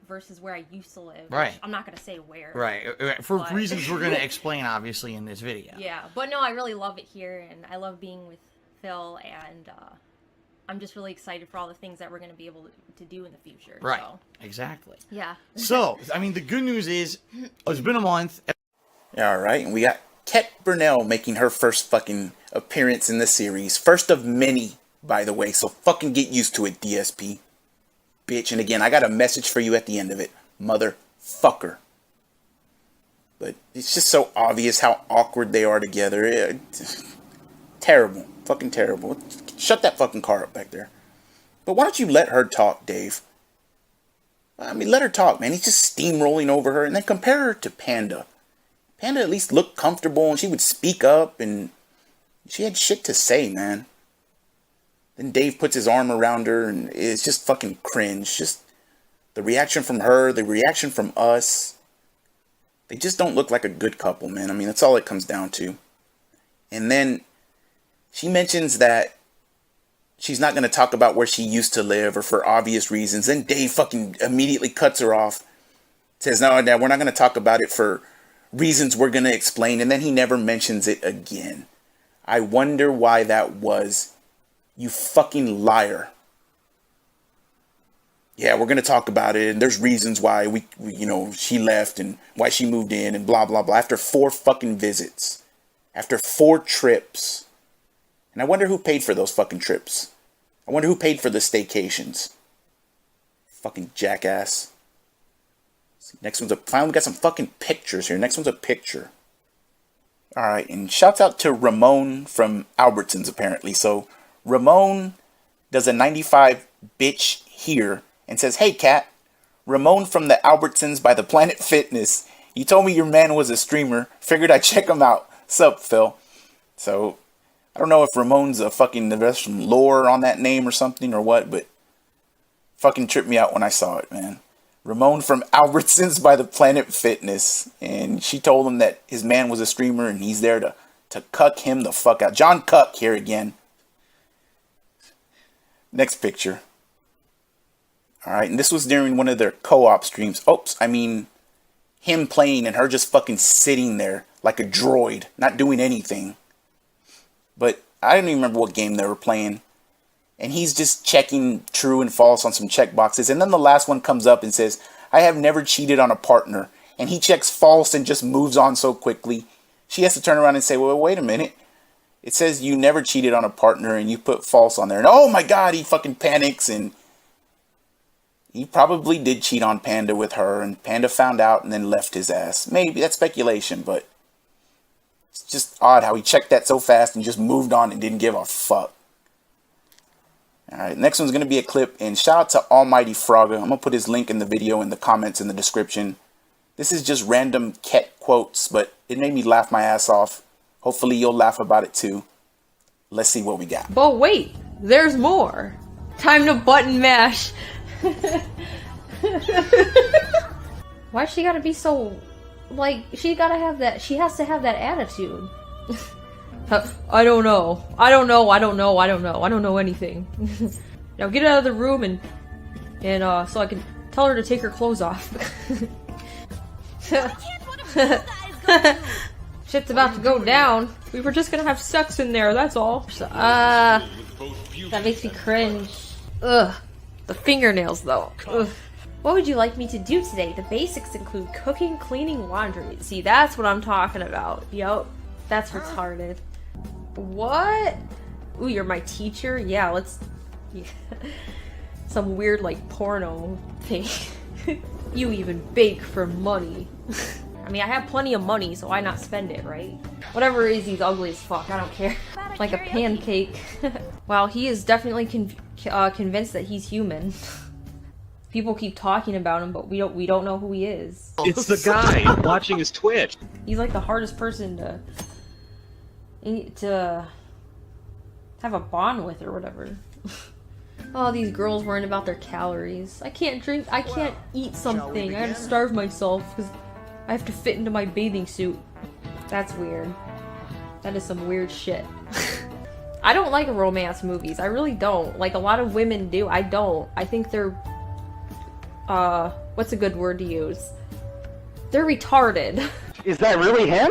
Versus where I used to live. Right. I'm not going to say where. Right. For reasons we're going to explain, obviously, in this video. Yeah. But no, I really love it here, and I love being with Phil, and I'm just really excited for all the things that we're going to be able to do in the future. Right. So. Exactly. Yeah. So, I mean, the good news is, it's been a month. All right, and we got Ket Burnell making her first fucking appearance in the series. First of many, by the way, so fucking get used to it, DSP. Bitch. And again, I got a message for you at the end of it. Motherfucker. But it's just so obvious how awkward they are together. Terrible. Fucking terrible. Shut that fucking car up back there. But why don't you let her talk, Dave? I mean, let her talk, man. He's just steamrolling over her. And then compare her to Panda. Panda at least looked comfortable and she would speak up and she had shit to say, man. Then Dave puts his arm around her and it's just fucking cringe. Just the reaction from her, the reaction from us. They just don't look like a good couple, man. I mean, that's all it comes down to. And then she mentions that she's not going to talk about where she used to live or for obvious reasons. Then Dave fucking immediately cuts her off. Says, no, we're not going to talk about it for reasons we're going to explain. And then he never mentions it again. I wonder why that was. You fucking liar. Yeah, we're going to talk about it. And there's reasons why we, you know, she left and why she moved in and blah, blah, blah. After 4 fucking visits. After 4 trips. And I wonder who paid for those fucking trips. I wonder who paid for the staycations. Fucking jackass. Next one's finally we got some fucking pictures here. Next one's a picture. Alright, and shouts out to Ramon from Albertsons apparently. So, Ramon does a 95 bitch here and says, hey Kat, Ramon from the Albertsons by the Planet Fitness. You told me your man was a streamer. Figured I'd check him out. Sup, Phil? So, I don't know if Ramon's a fucking, there's some lore on that name or something or what, but fucking tripped me out when I saw it, man. Ramon from Albertsons by the Planet Fitness. And she told him that his man was a streamer and he's there to cuck him the fuck out. John Cuck here again. Next picture. Alright, and this was during one of their co-op streams. Oops, I mean, him playing and her just fucking sitting there like a droid, not doing anything. But I don't even remember what game they were playing. And he's just checking true and false on some check boxes. And then the last one comes up and says, I have never cheated on a partner. And he checks false and just moves on so quickly. She has to turn around and say, well, wait a minute. It says you never cheated on a partner and you put false on there. And oh my God, he fucking panics. And he probably did cheat on Panda with her. And Panda found out and then left his ass. Maybe, that's speculation, but it's just odd how he checked that so fast and just moved on and didn't give a fuck. Alright, next one's going to be a clip, and shout out to Almighty Frogger. I'm going to put his link in the video in the comments in the description. This is just random cat quotes, but it made me laugh my ass off. Hopefully you'll laugh about it too. Let's see what we got. But wait, there's more. Time to button mash. Why she gotta be so, like, she has to have that attitude. I don't know. I don't know anything. Now get out of the room and so I can tell her to take her clothes off. Shit's about to go down. We were just gonna have sex in there, that's all. That makes me cringe. Ugh. The fingernails though. Ugh. What would you like me to do today? The basics include cooking, cleaning, laundry. See, that's what I'm talking about. Yup. That's retarded. What? Ooh, you're my teacher? Yeah, let's... Yeah. Some weird, like, porno thing. You even bake for money. I mean, I have plenty of money, so why not spend it, right? Whatever it is, he's ugly as fuck. I don't care. Like a pancake. Wow, he is definitely convinced that he's human. People keep talking about him, but we don't know who he is. It's the guy watching his Twitch. He's like the hardest person to have a bond with or whatever. Oh, these girls worrying about their calories. I can't eat something. I gotta starve myself because I have to fit into my bathing suit. That's weird. That is some weird shit. I don't like romance movies. I really don't. Like a lot of women do. I don't. I think they're what's a good word to use? They're retarded. Is that really him?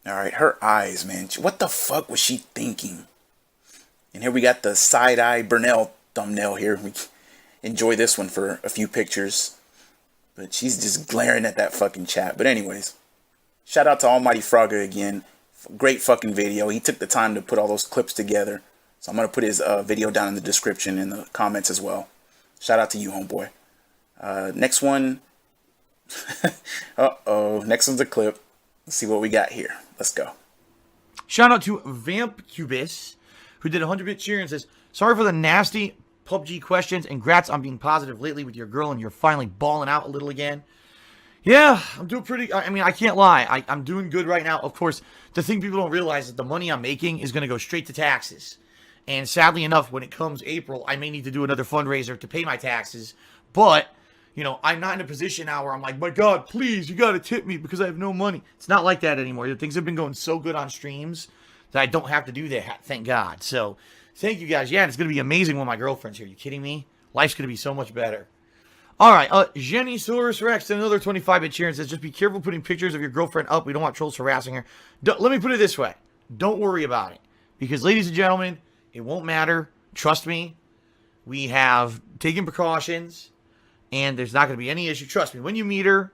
Alright, her eyes, man. What the fuck was she thinking? And here we got the side-eye Burnell thumbnail here. We enjoy this one for a few pictures. But she's just glaring at that fucking chat. But anyways, shout out to Almighty Frogger again. Great fucking video. He took the time to put all those clips together. So I'm going to put his video down in the description in the comments as well. Shout out to you, homeboy. Next one. Uh-oh. Next one's a clip. Let's see what we got here. Let's go. Shout out to Vamp Cubis, who did 100-bit cheer and says, sorry for the nasty PUBG questions, and grats on being positive lately with your girl, and you're finally balling out a little again. Yeah, I'm doing pretty, I mean, I can't lie. I'm doing good right now. Of course, the thing people don't realize is the money I'm making is going to go straight to taxes. And sadly enough, when it comes April, I may need to do another fundraiser to pay my taxes. But, you know, I'm not in a position now where I'm like, my God, please, you got to tip me because I have no money. It's not like that anymore. Things have been going so good on streams that I don't have to do that, thank God. So, thank you guys. Yeah, and it's going to be amazing when my girlfriend's here. Are you kidding me? Life's going to be so much better. All right, Jenny Saurus Rex, another 25-bit cheer and says, just be careful putting pictures of your girlfriend up. We don't want trolls harassing her. Let me put it this way. Don't worry about it. Because, ladies and gentlemen, it won't matter. Trust me. We have taken precautions, and there's not going to be any issue. Trust me. When you meet her,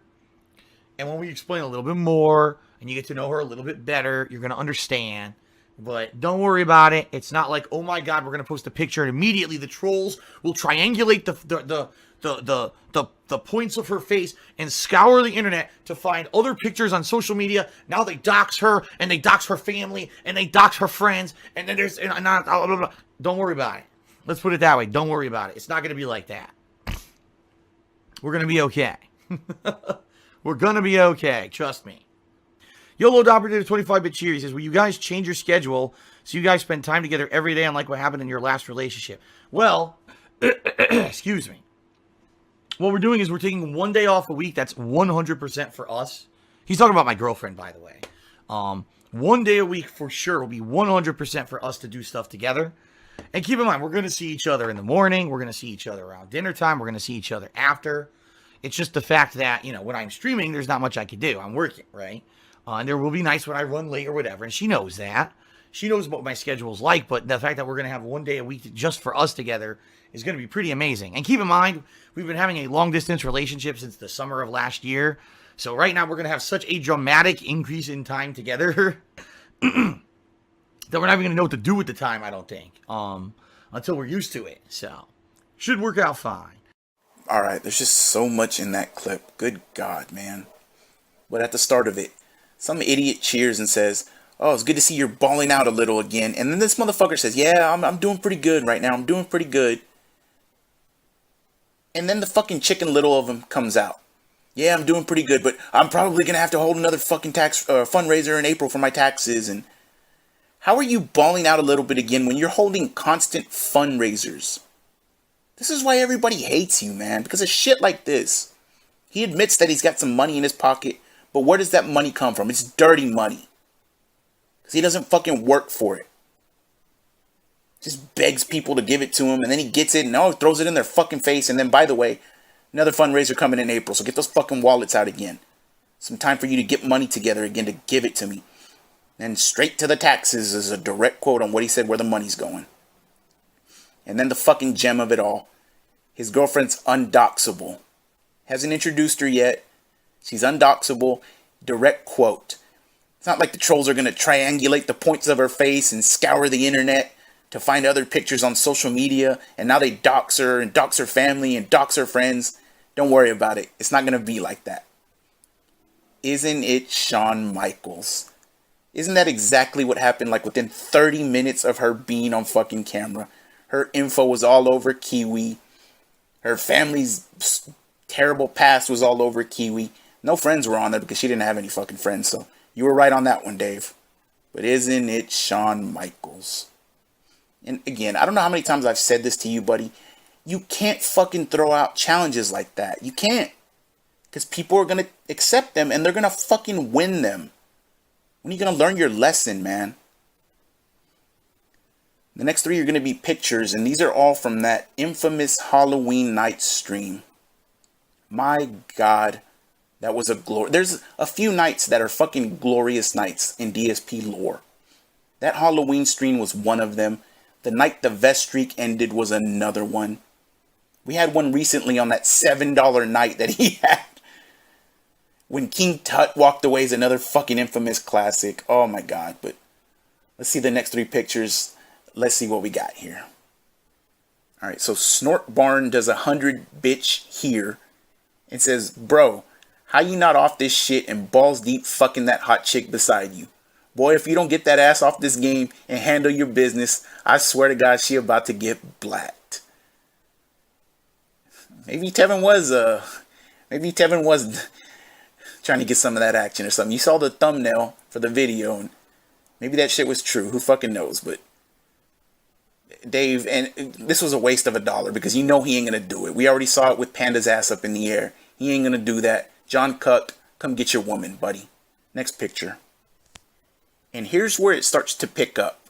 and when we explain a little bit more, and you get to know her a little bit better, you're going to understand. But don't worry about it. It's not like, oh my God, we're going to post a picture, and immediately the trolls will triangulate the points of her face and scour the internet to find other pictures on social media. Now they dox her, and they dox her family, and they dox her friends, and then there's... Don't worry about it. Let's put it that way. Don't worry about it. It's not going to be like that. We're going to be okay. We're gonna be okay. Trust me. YOLO Dopper did a 25-bit cheer. He says, will you guys change your schedule so you guys spend time together every day, unlike what happened in your last relationship? Well, excuse me. What we're doing is we're taking one day off a week. That's 100% for us. He's talking about my girlfriend, by the way. One day a week for sure will be 100% for us to do stuff together. And keep in mind, we're going to see each other in the morning. We're going to see each other around dinner time. We're going to see each other after. It's just the fact that, you know, when I'm streaming, there's not much I can do. I'm working, right? And there will be nights when I run late or whatever. And she knows that. She knows what my schedule is like. But the fact that we're going to have one day a week just for us together is going to be pretty amazing. And keep in mind, we've been having a long-distance relationship since the summer of last year. So right now, we're going to have such a dramatic increase in time together that we're not even going to know what to do with the time, I don't think, until we're used to it. So, should work out fine. All right, there's just so much in that clip. Good God, man. But at the start of it, some idiot cheers and says, oh, it's good to see you're balling out a little again. And then this motherfucker says, yeah, I'm doing pretty good right now. I'm doing pretty good. And then the fucking Chicken Little of him comes out. Yeah, I'm doing pretty good, but I'm probably going to have to hold another fucking tax fundraiser in April for my taxes. And how are you balling out a little bit again when you're holding constant fundraisers? This is why everybody hates you, man, because of shit like this. He admits that he's got some money in his pocket, but where does that money come from? It's dirty money. Because he doesn't fucking work for it. Just begs people to give it to him, and then he gets it and throws it in their fucking face. And then, by the way, another fundraiser coming in April, so get those fucking wallets out again. Some time for you to get money together again to give it to me. And straight to the taxes is a direct quote on what he said where the money's going. And then the fucking gem of it all. His girlfriend's undoxable. Hasn't introduced her yet. She's undoxable. Direct quote. It's not like the trolls are going to triangulate the points of her face and scour the internet to find other pictures on social media. And now they dox her and dox her family and dox her friends. Don't worry about it. It's not going to be like that. Isn't it Shawn Michaels? Isn't that exactly what happened like within 30 minutes of her being on fucking camera? Her info was all over Kiwi. Her family's terrible past was all over Kiwi. No friends were on there because she didn't have any fucking friends. So you were right on that one, Dave. But isn't it Shawn Michaels? And again, I don't know how many times I've said this to you, buddy. You can't fucking throw out challenges like that. You can't. Because people are going to accept them and they're going to fucking win them. When are you going to learn your lesson, man? The next three are going to be pictures, and these are all from that infamous Halloween night stream. My God, that was a glory. There's a few nights that are fucking glorious nights in DSP lore. That Halloween stream was one of them. The night the vest streak ended was another one. We had one recently on that $7 night that he had. When King Tut walked away is another fucking infamous classic. Oh my God. But let's see the next three pictures. Let's see what we got here. Alright, so Snort Barn does 100 bitch here. And says, bro, how you not off this shit and balls deep fucking that hot chick beside you? Boy, if you don't get that ass off this game and handle your business, I swear to God, she about to get blacked. Maybe Tevin was trying to get some of that action or something. You saw the thumbnail for the video, and maybe that shit was true. Who fucking knows? But Dave, and this was a waste of $1 because you know he ain't gonna do it. We already saw it with Panda's ass up in the air. He ain't gonna do that. John Cuck, come get your woman, buddy. Next picture. And here's where it starts to pick up.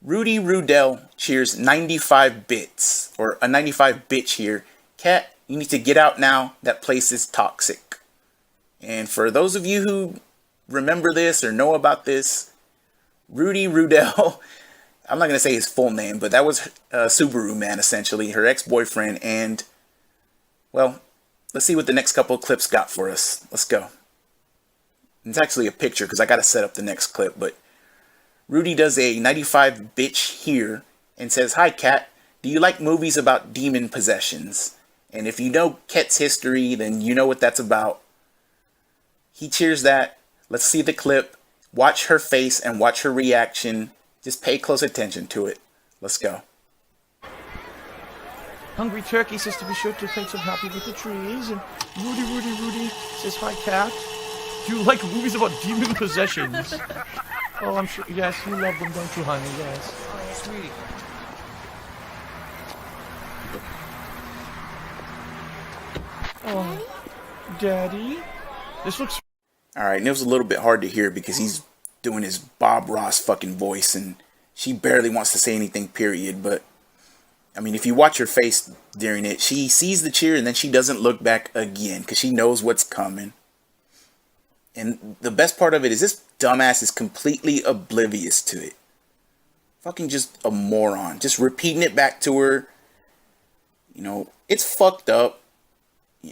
Rudy Rudell cheers 95 bits, or a 95 bitch here. Cat, you need to get out now. That place is toxic. And for those of you who remember this or know about this, Rudy Rudell, I'm not going to say his full name, but that was Subaru Man, essentially, her ex-boyfriend. And, well, let's see what the next couple of clips got for us. Let's go. It's actually a picture because I got to set up the next clip. But Rudy does a 95 bitch here and says, hi, Kat. Do you like movies about demon possessions? And if you know Ket's history, then you know what that's about. He cheers that. Let's see the clip. Watch her face and watch her reaction. Just pay close attention to it. Let's go. Hungry Turkey says to be sure to take some happy with the trees. And Rudy says, hi, cat. Do you like movies about demon possessions? Oh, I'm sure. Yes, you love them, don't you, honey? Yes. Oh, sweetie. Oh, Daddy? This looks... Alright, and it was a little bit hard to hear because he's doing his Bob Ross fucking voice, and she barely wants to say anything, period. But, I mean, if you watch her face during it, she sees the cheer and then she doesn't look back again because she knows what's coming. And the best part of it is this dumbass is completely oblivious to it. Fucking just a moron. Just repeating it back to her. You know, it's fucked up.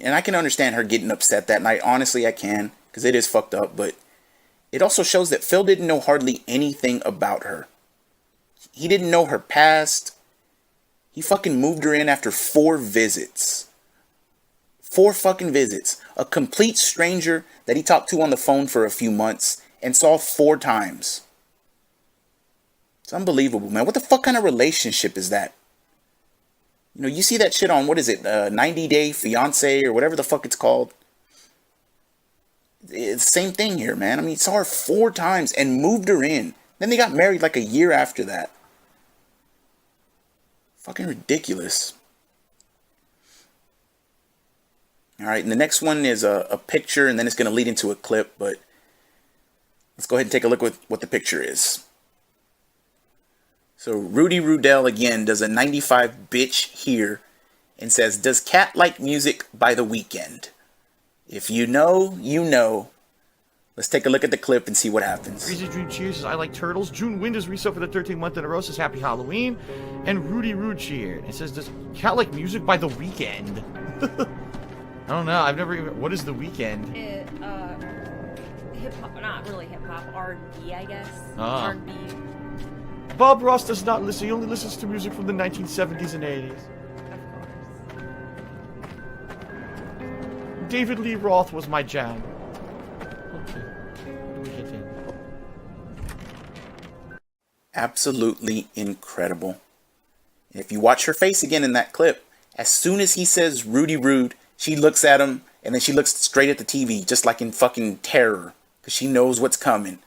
And I can understand her getting upset that night. Honestly, I can. Because it is fucked up. But it also shows that Phil didn't know hardly anything about her. He didn't know her past. He fucking moved her in after 4 visits. 4 fucking visits. A complete stranger that he talked to on the phone for a few months and saw 4 times. It's unbelievable, man. What the fuck kind of relationship is that? You know, you see that shit on, what is it, 90 Day Fiance or whatever the fuck it's called. It's the same thing here, man. I mean, he saw her 4 times and moved her in. Then they got married like a year after that. Fucking ridiculous. Alright, and the next one is a picture, and then it's going to lead into a clip, but let's go ahead and take a look at what the picture is. So, Rudy Rudell again does a 95 bitch here and says, does Cat like music by The Weeknd? If you know, you know. Let's take a look at the clip and see what happens. Crazy Dream Cheers says, I like turtles. June Wind is reset for the 13th month in a row, says Happy Halloween. And Rudy Rude cheered. It says, does Cat like music by The Weeknd? I don't know. I've never even... What is The Weeknd? Hip-hop, not really hip-hop, R&B, I guess. Ah. R&B. Bob Ross does not listen. He only listens to music from the 1970s and 80s. Of course. David Lee Roth was my jam. Okay. What do we hit in? Absolutely incredible. If you watch her face again in that clip, as soon as he says Rudy Rude, she looks at him and then she looks straight at the TV, just like in fucking terror, because she knows what's coming.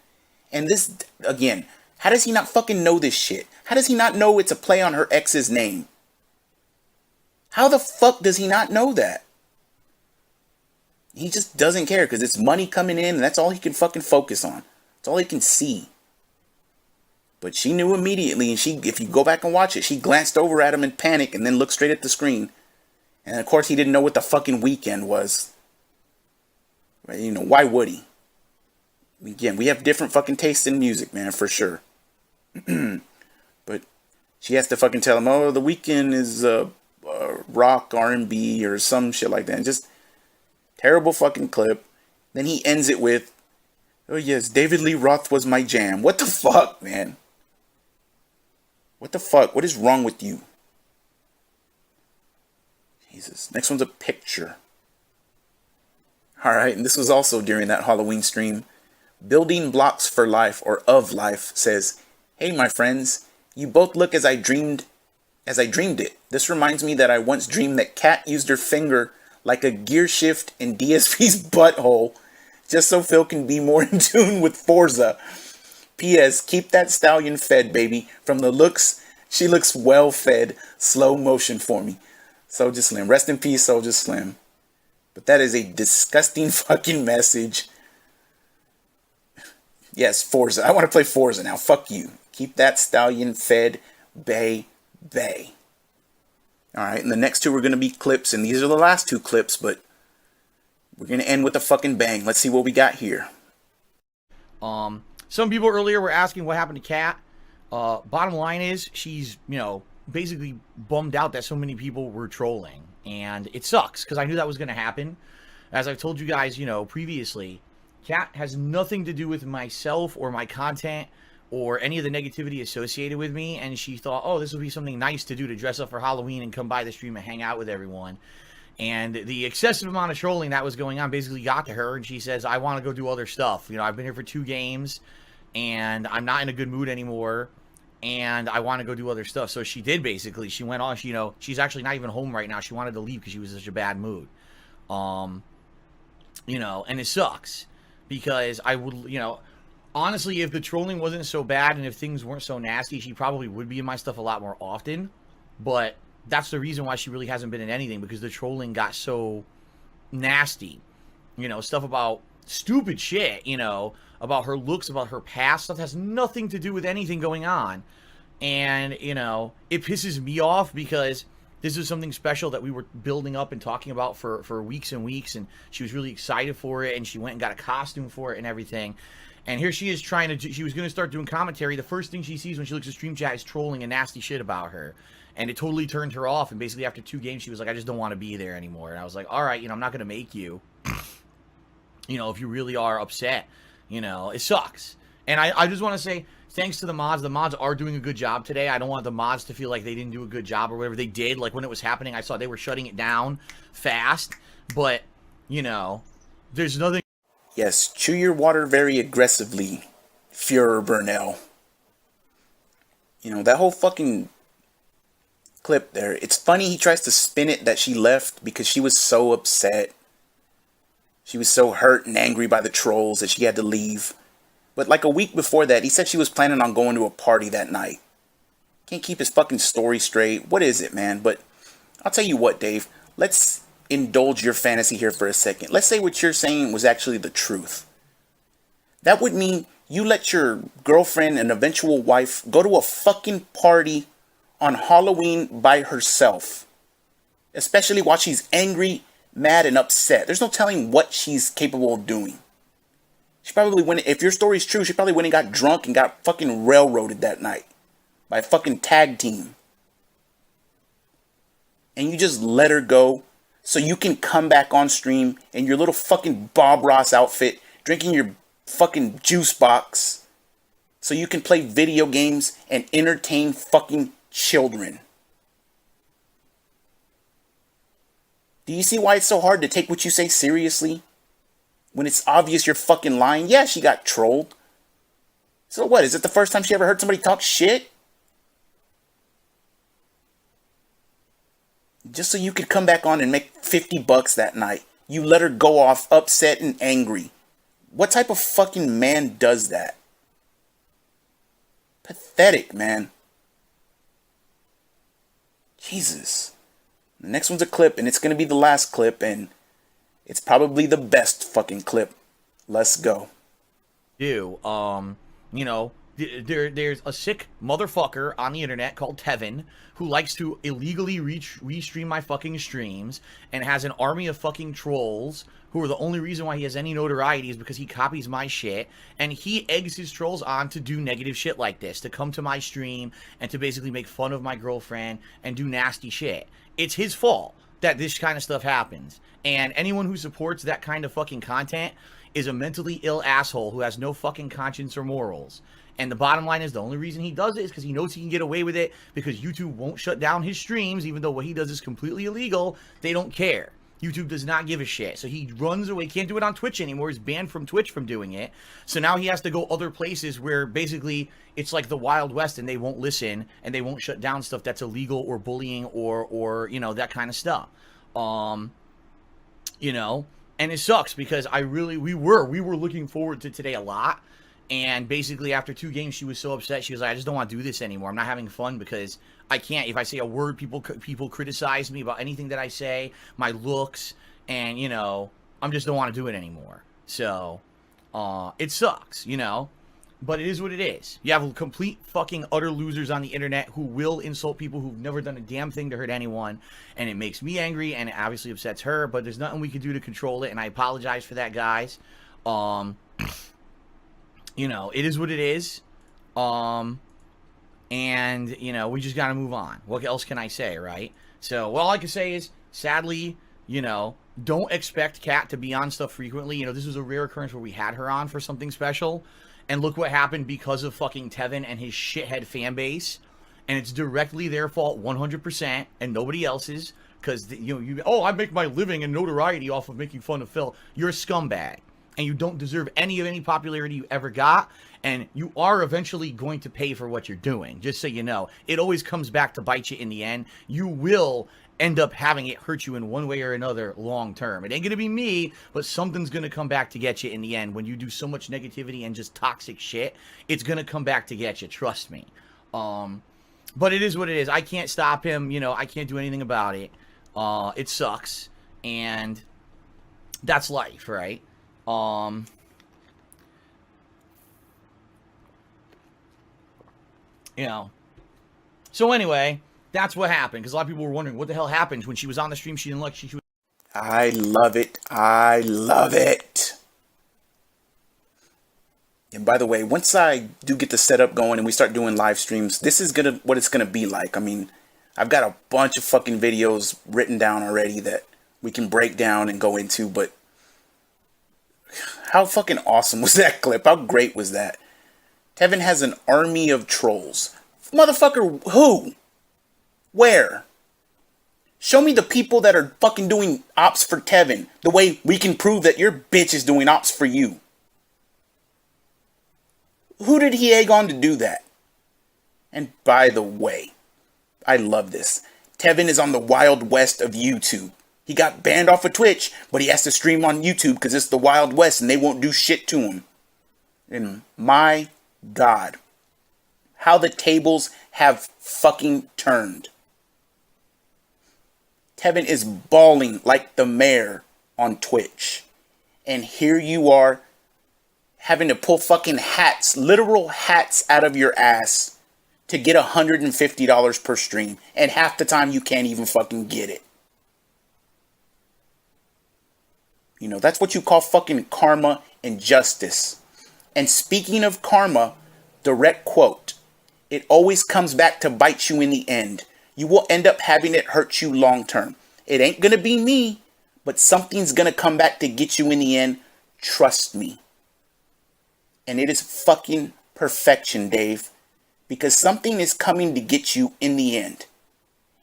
And this, again, how does he not fucking know this shit? How does he not know it's a play on her ex's name? How the fuck does he not know that? He just doesn't care because it's money coming in and that's all he can fucking focus on. That's all he can see. But she knew immediately, and if you go back and watch it, she glanced over at him in panic and then looked straight at the screen. And of course he didn't know what the fucking Weeknd was. Right? You know, why would he? Again, we have different fucking tastes in music, man, for sure. But she has to fucking tell him, oh, The Weeknd is rock, R&B, or some shit like that. And just terrible fucking clip. Then he ends it with, oh yes, David Lee Roth was my jam. What the fuck, man? What the fuck? What is wrong with you? Jesus. Next one's a picture. Alright, and this was also during that Halloween stream. Building Blocks for Life, or Of Life, says, hey my friends, you both look as I dreamed it. This reminds me that I once dreamed that Kat used her finger like a gear shift in DSP's butthole, just so Phil can be more in tune with Forza. P.S. Keep that stallion fed, baby. From the looks, she looks well fed. Slow motion for me. Soulja Slim. Rest in peace, Soulja Slim. But that is a disgusting fucking message. Yes, Forza. I want to play Forza now. Fuck you. Keep that stallion fed, bay. Alright, and the next 2 are going to be clips, and these are the last 2 clips, but we're going to end with a fucking bang. Let's see what we got here. Some people earlier were asking what happened to Kat. Bottom line is, she's, basically bummed out that so many people were trolling. And it sucks, because I knew that was going to happen. As I've told you guys, previously, Kat has nothing to do with myself or my content or any of the negativity associated with me. And she thought, oh, this would be something nice to do, to dress up for Halloween and come by the stream and hang out with everyone. And the excessive amount of trolling that was going on basically got to her. And she says, I want to go do other stuff. I've been here for 2 games and I'm not in a good mood anymore. and I want to go do other stuff. So she did, basically. She went on, you know, she's actually not even home right now. She wanted to leave because she was in such a bad mood. You know, and it sucks because I would, you know, honestly, if the trolling wasn't so bad and if things weren't so nasty, she probably would be in my stuff a lot more often. But that's the reason why she really hasn't been in anything, because the trolling got so nasty. You know, stuff about stupid shit, you know, about her looks, about her past, stuff that has nothing to do with anything going on. And, you know, it pisses me off because this is something special that we were building up and talking about for weeks and weeks, and she was really excited for it, and she went and got a costume for it and everything. And here she is trying to, she was going to start doing commentary. The first thing she sees when she looks at stream chat is trolling and nasty shit about her. And it totally turned her off, and basically after 2 games, she was like, I just don't want to be there anymore. And I was like, all right, you know, I'm not going to make you. You know, if you really are upset, you know, it sucks. And I just want to say, thanks to the mods. The mods are doing a good job today. I don't want the mods to feel like they didn't do a good job or whatever. They did. Like, when it was happening, I saw they were shutting it down fast. But, you know, there's nothing. Yes, chew your water very aggressively, Führer Burnell. You know, that whole fucking clip there. It's funny he tries to spin it that she left because she was so upset. She was so hurt and angry by the trolls that she had to leave. But like a week before that, he said she was planning on going to a party that night. Can't keep his fucking story straight. What is it, man? But I'll tell you what, Dave. Let's indulge your fantasy here for a second. Let's say what you're saying was actually the truth. That would mean you let your girlfriend and eventual wife go to a fucking party on Halloween by herself. Especially while she's angry, mad, and upset. There's no telling what she's capable of doing. She probably went, if your story's true, she probably went and got drunk and got fucking railroaded that night by a fucking tag team. And you just let her go so you can come back on stream in your little fucking Bob Ross outfit, drinking your fucking juice box, so you can play video games and entertain fucking children. Do you see why it's so hard to take what you say seriously? When it's obvious you're fucking lying? Yeah, she got trolled. So what, is it the first time she ever heard somebody talk shit? Just so you could come back on and make $50 that night. You let her go off upset and angry. What type of fucking man does that? Pathetic, man. Jesus. The next one's a clip, and it's going to be the last clip, and it's probably the best fucking clip. Let's go. You know, there's a sick motherfucker on the internet called Tevin who likes to illegally restream my fucking streams and has an army of fucking trolls who are the only reason why he has any notoriety is because he copies my shit, and he eggs his trolls on to do negative shit like this, to come to my stream and to basically make fun of my girlfriend and do nasty shit. It's his fault that this kind of stuff happens. And anyone who supports that kind of fucking content is a mentally ill asshole who has no fucking conscience or morals. And the bottom line is the only reason he does it is because he knows he can get away with it because YouTube won't shut down his streams, even though what he does is completely illegal. They don't care. YouTube does not give a shit. So he runs away. Can't do it on Twitch anymore. He's banned from Twitch from doing it. So now he has to go other places where basically it's like the Wild West and they won't listen and they won't shut down stuff that's illegal or bullying or you know, that kind of stuff. You know, and it sucks because we were looking forward to today a lot. And basically after 2 games, she was so upset. She was like, I just don't want to do this anymore. I'm not having fun because I can't. If I say a word, people criticize me about anything that I say, my looks, and, you know, I just don't want to do it anymore. So, it sucks, you know, but it is what it is. You have complete fucking utter losers on the internet who will insult people who've never done a damn thing to hurt anyone, and it makes me angry, and it obviously upsets her, but there's nothing we can do to control it, and I apologize for that, guys. You know, it is what it is. And, you know, we just got to move on. What else can I say, right? So, all I can say is, sadly, you know, don't expect Kat to be on stuff frequently. You know, this was a rare occurrence where we had her on for something special. And look what happened because of fucking Tevin and his shithead fan base. And it's directly their fault 100% and nobody else's. Because, you know, I make my living and notoriety off of making fun of Phil. You're a scumbag. and you don't deserve any popularity you ever got, and you are eventually going to pay for what you're doing. Just so you know, it always comes back to bite you in the end. You will end up having it hurt you in one way or another long term. It ain't gonna be me, but something's gonna come back to get you in the end. When you do so much negativity and just toxic shit, it's gonna come back to get you, trust me. But it is what it is. I can't stop him, you know, I can't do anything about it. It sucks, and that's life, right? You know. So anyway, that's what happened, because a lot of people were wondering what the hell happened when she was on the stream. She didn't look. She was. I love it. I love it. And by the way, once I do get the setup going and we start doing live streams, this is what it's gonna be like. I mean, I've got a bunch of fucking videos written down already that we can break down and go into, but how fucking awesome was that clip? How great was that? Tevin has an army of trolls. Motherfucker, who? Where? Show me the people that are fucking doing ops for Tevin, the way we can prove that your bitch is doing ops for you. Who did he egg on to do that? And by the way, I love this. Tevin is on the Wild West of YouTube. He got banned off of Twitch, but he has to stream on YouTube because it's the Wild West and they won't do shit to him. And my God, how the tables have fucking turned. Tevin is bawling like the mayor on Twitch. And here you are having to pull fucking hats, literal hats out of your ass to get $150 per stream. And half the time you can't even fucking get it. You know, that's what you call fucking karma and justice. And speaking of karma, direct quote, it always comes back to bite you in the end. You will end up having it hurt you long term. It ain't gonna be me, but something's gonna come back to get you in the end. Trust me. And it is fucking perfection, Dave. Because something is coming to get you in the end.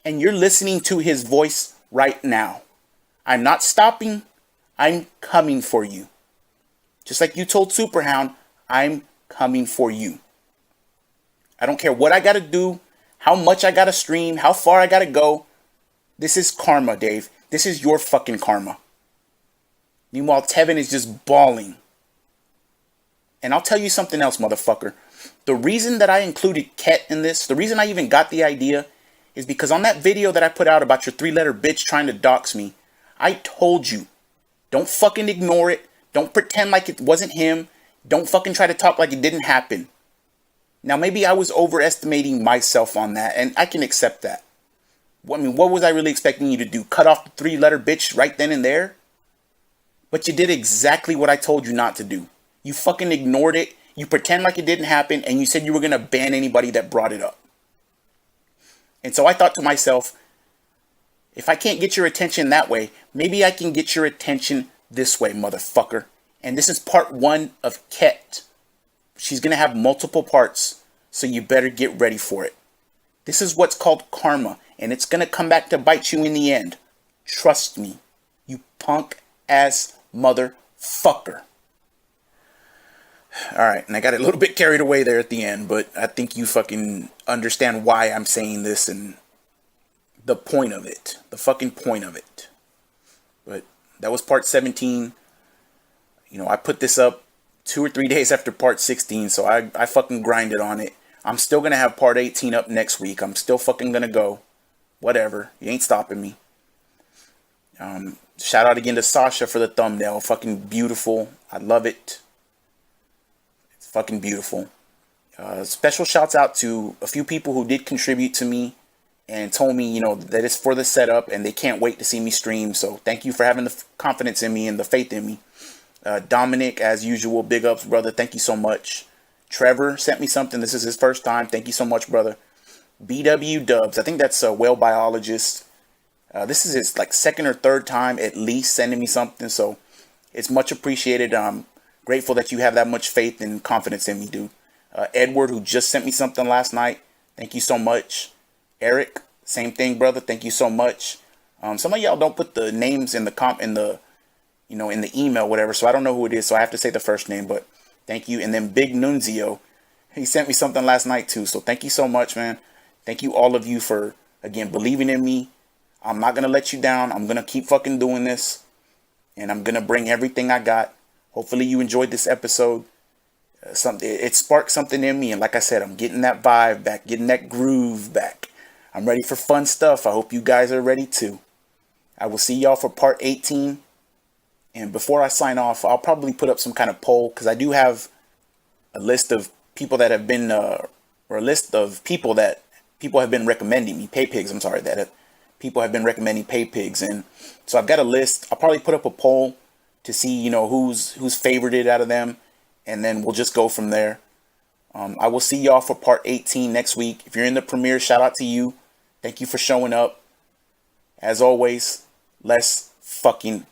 And you're listening to his voice right now. I'm not stopping. I'm coming for you. Just like you told Superhound, I'm coming for you. I don't care what I gotta do, how much I gotta stream, how far I gotta go. This is karma, Dave. This is your fucking karma. Meanwhile, Tevin is just bawling. And I'll tell you something else, motherfucker. The reason that I included Ket in this, the reason I even got the idea, is because on that video that I put out about your 3-letter bitch trying to dox me, I told you, don't fucking ignore it. Don't pretend like it wasn't him. Don't fucking try to talk like it didn't happen. Now, maybe I was overestimating myself on that, and I can accept that. I mean, what was I really expecting you to do? Cut off the 3-letter bitch right then and there? But you did exactly what I told you not to do. You fucking ignored it. You pretend like it didn't happen, and you said you were going to ban anybody that brought it up. And so I thought to myself, if I can't get your attention that way, maybe I can get your attention this way, motherfucker. And this is part 1 of Ket. She's going to have multiple parts, so you better get ready for it. This is what's called karma, and it's going to come back to bite you in the end. Trust me, you punk-ass motherfucker. Alright, and I got a little bit carried away there at the end, but I think you fucking understand why I'm saying this and the point of it. The fucking point of it. But that was part 17. You know, I put this up 2 or 3 days after part 16, so I fucking grinded on it. I'm still gonna have part 18 up next week. I'm still fucking gonna go. Whatever. You ain't stopping me. Shout out again to Sasha for the thumbnail. Fucking beautiful. I love it. It's fucking beautiful. Special shouts out to a few people who did contribute to me and told me, you know, that it's for the setup and they can't wait to see me stream. So thank you for having the confidence in me and the faith in me. Dominic, as usual, big ups, brother. Thank you so much. Trevor sent me something. This is his first time. Thank you so much, brother. BW Dubs. I think that's a whale biologist. This is his like 2nd or 3rd time at least sending me something. So it's much appreciated. I'm grateful that you have that much faith and confidence in me, dude. Edward, who just sent me something last night. Thank you so much. Eric, same thing, brother. Thank you so much. Some of y'all don't put the names in the you know, in the email, whatever. So I don't know who it is. So I have to say the first name, but thank you. And then Big Nunzio, he sent me something last night too. So thank you so much, man. Thank you all of you for, again, believing in me. I'm not going to let you down. I'm going to keep fucking doing this. And I'm going to bring everything I got. Hopefully you enjoyed this episode. It sparked something in me. And like I said, I'm getting that vibe back, getting that groove back. I'm ready for fun stuff. I hope you guys are ready too. I will see y'all for part 18. And before I sign off, I'll probably put up some kind of poll, because I do have a list of people that have been, or a list of people that people have been recommending me, Paypigs, I'm sorry, people have been recommending Paypigs. And so I've got a list. I'll probably put up a poll to see, you know, who's favorited out of them. And then we'll just go from there. I will see y'all for part 18 next week. If you're in the premiere, shout out to you. Thank you for showing up. As always, let's fucking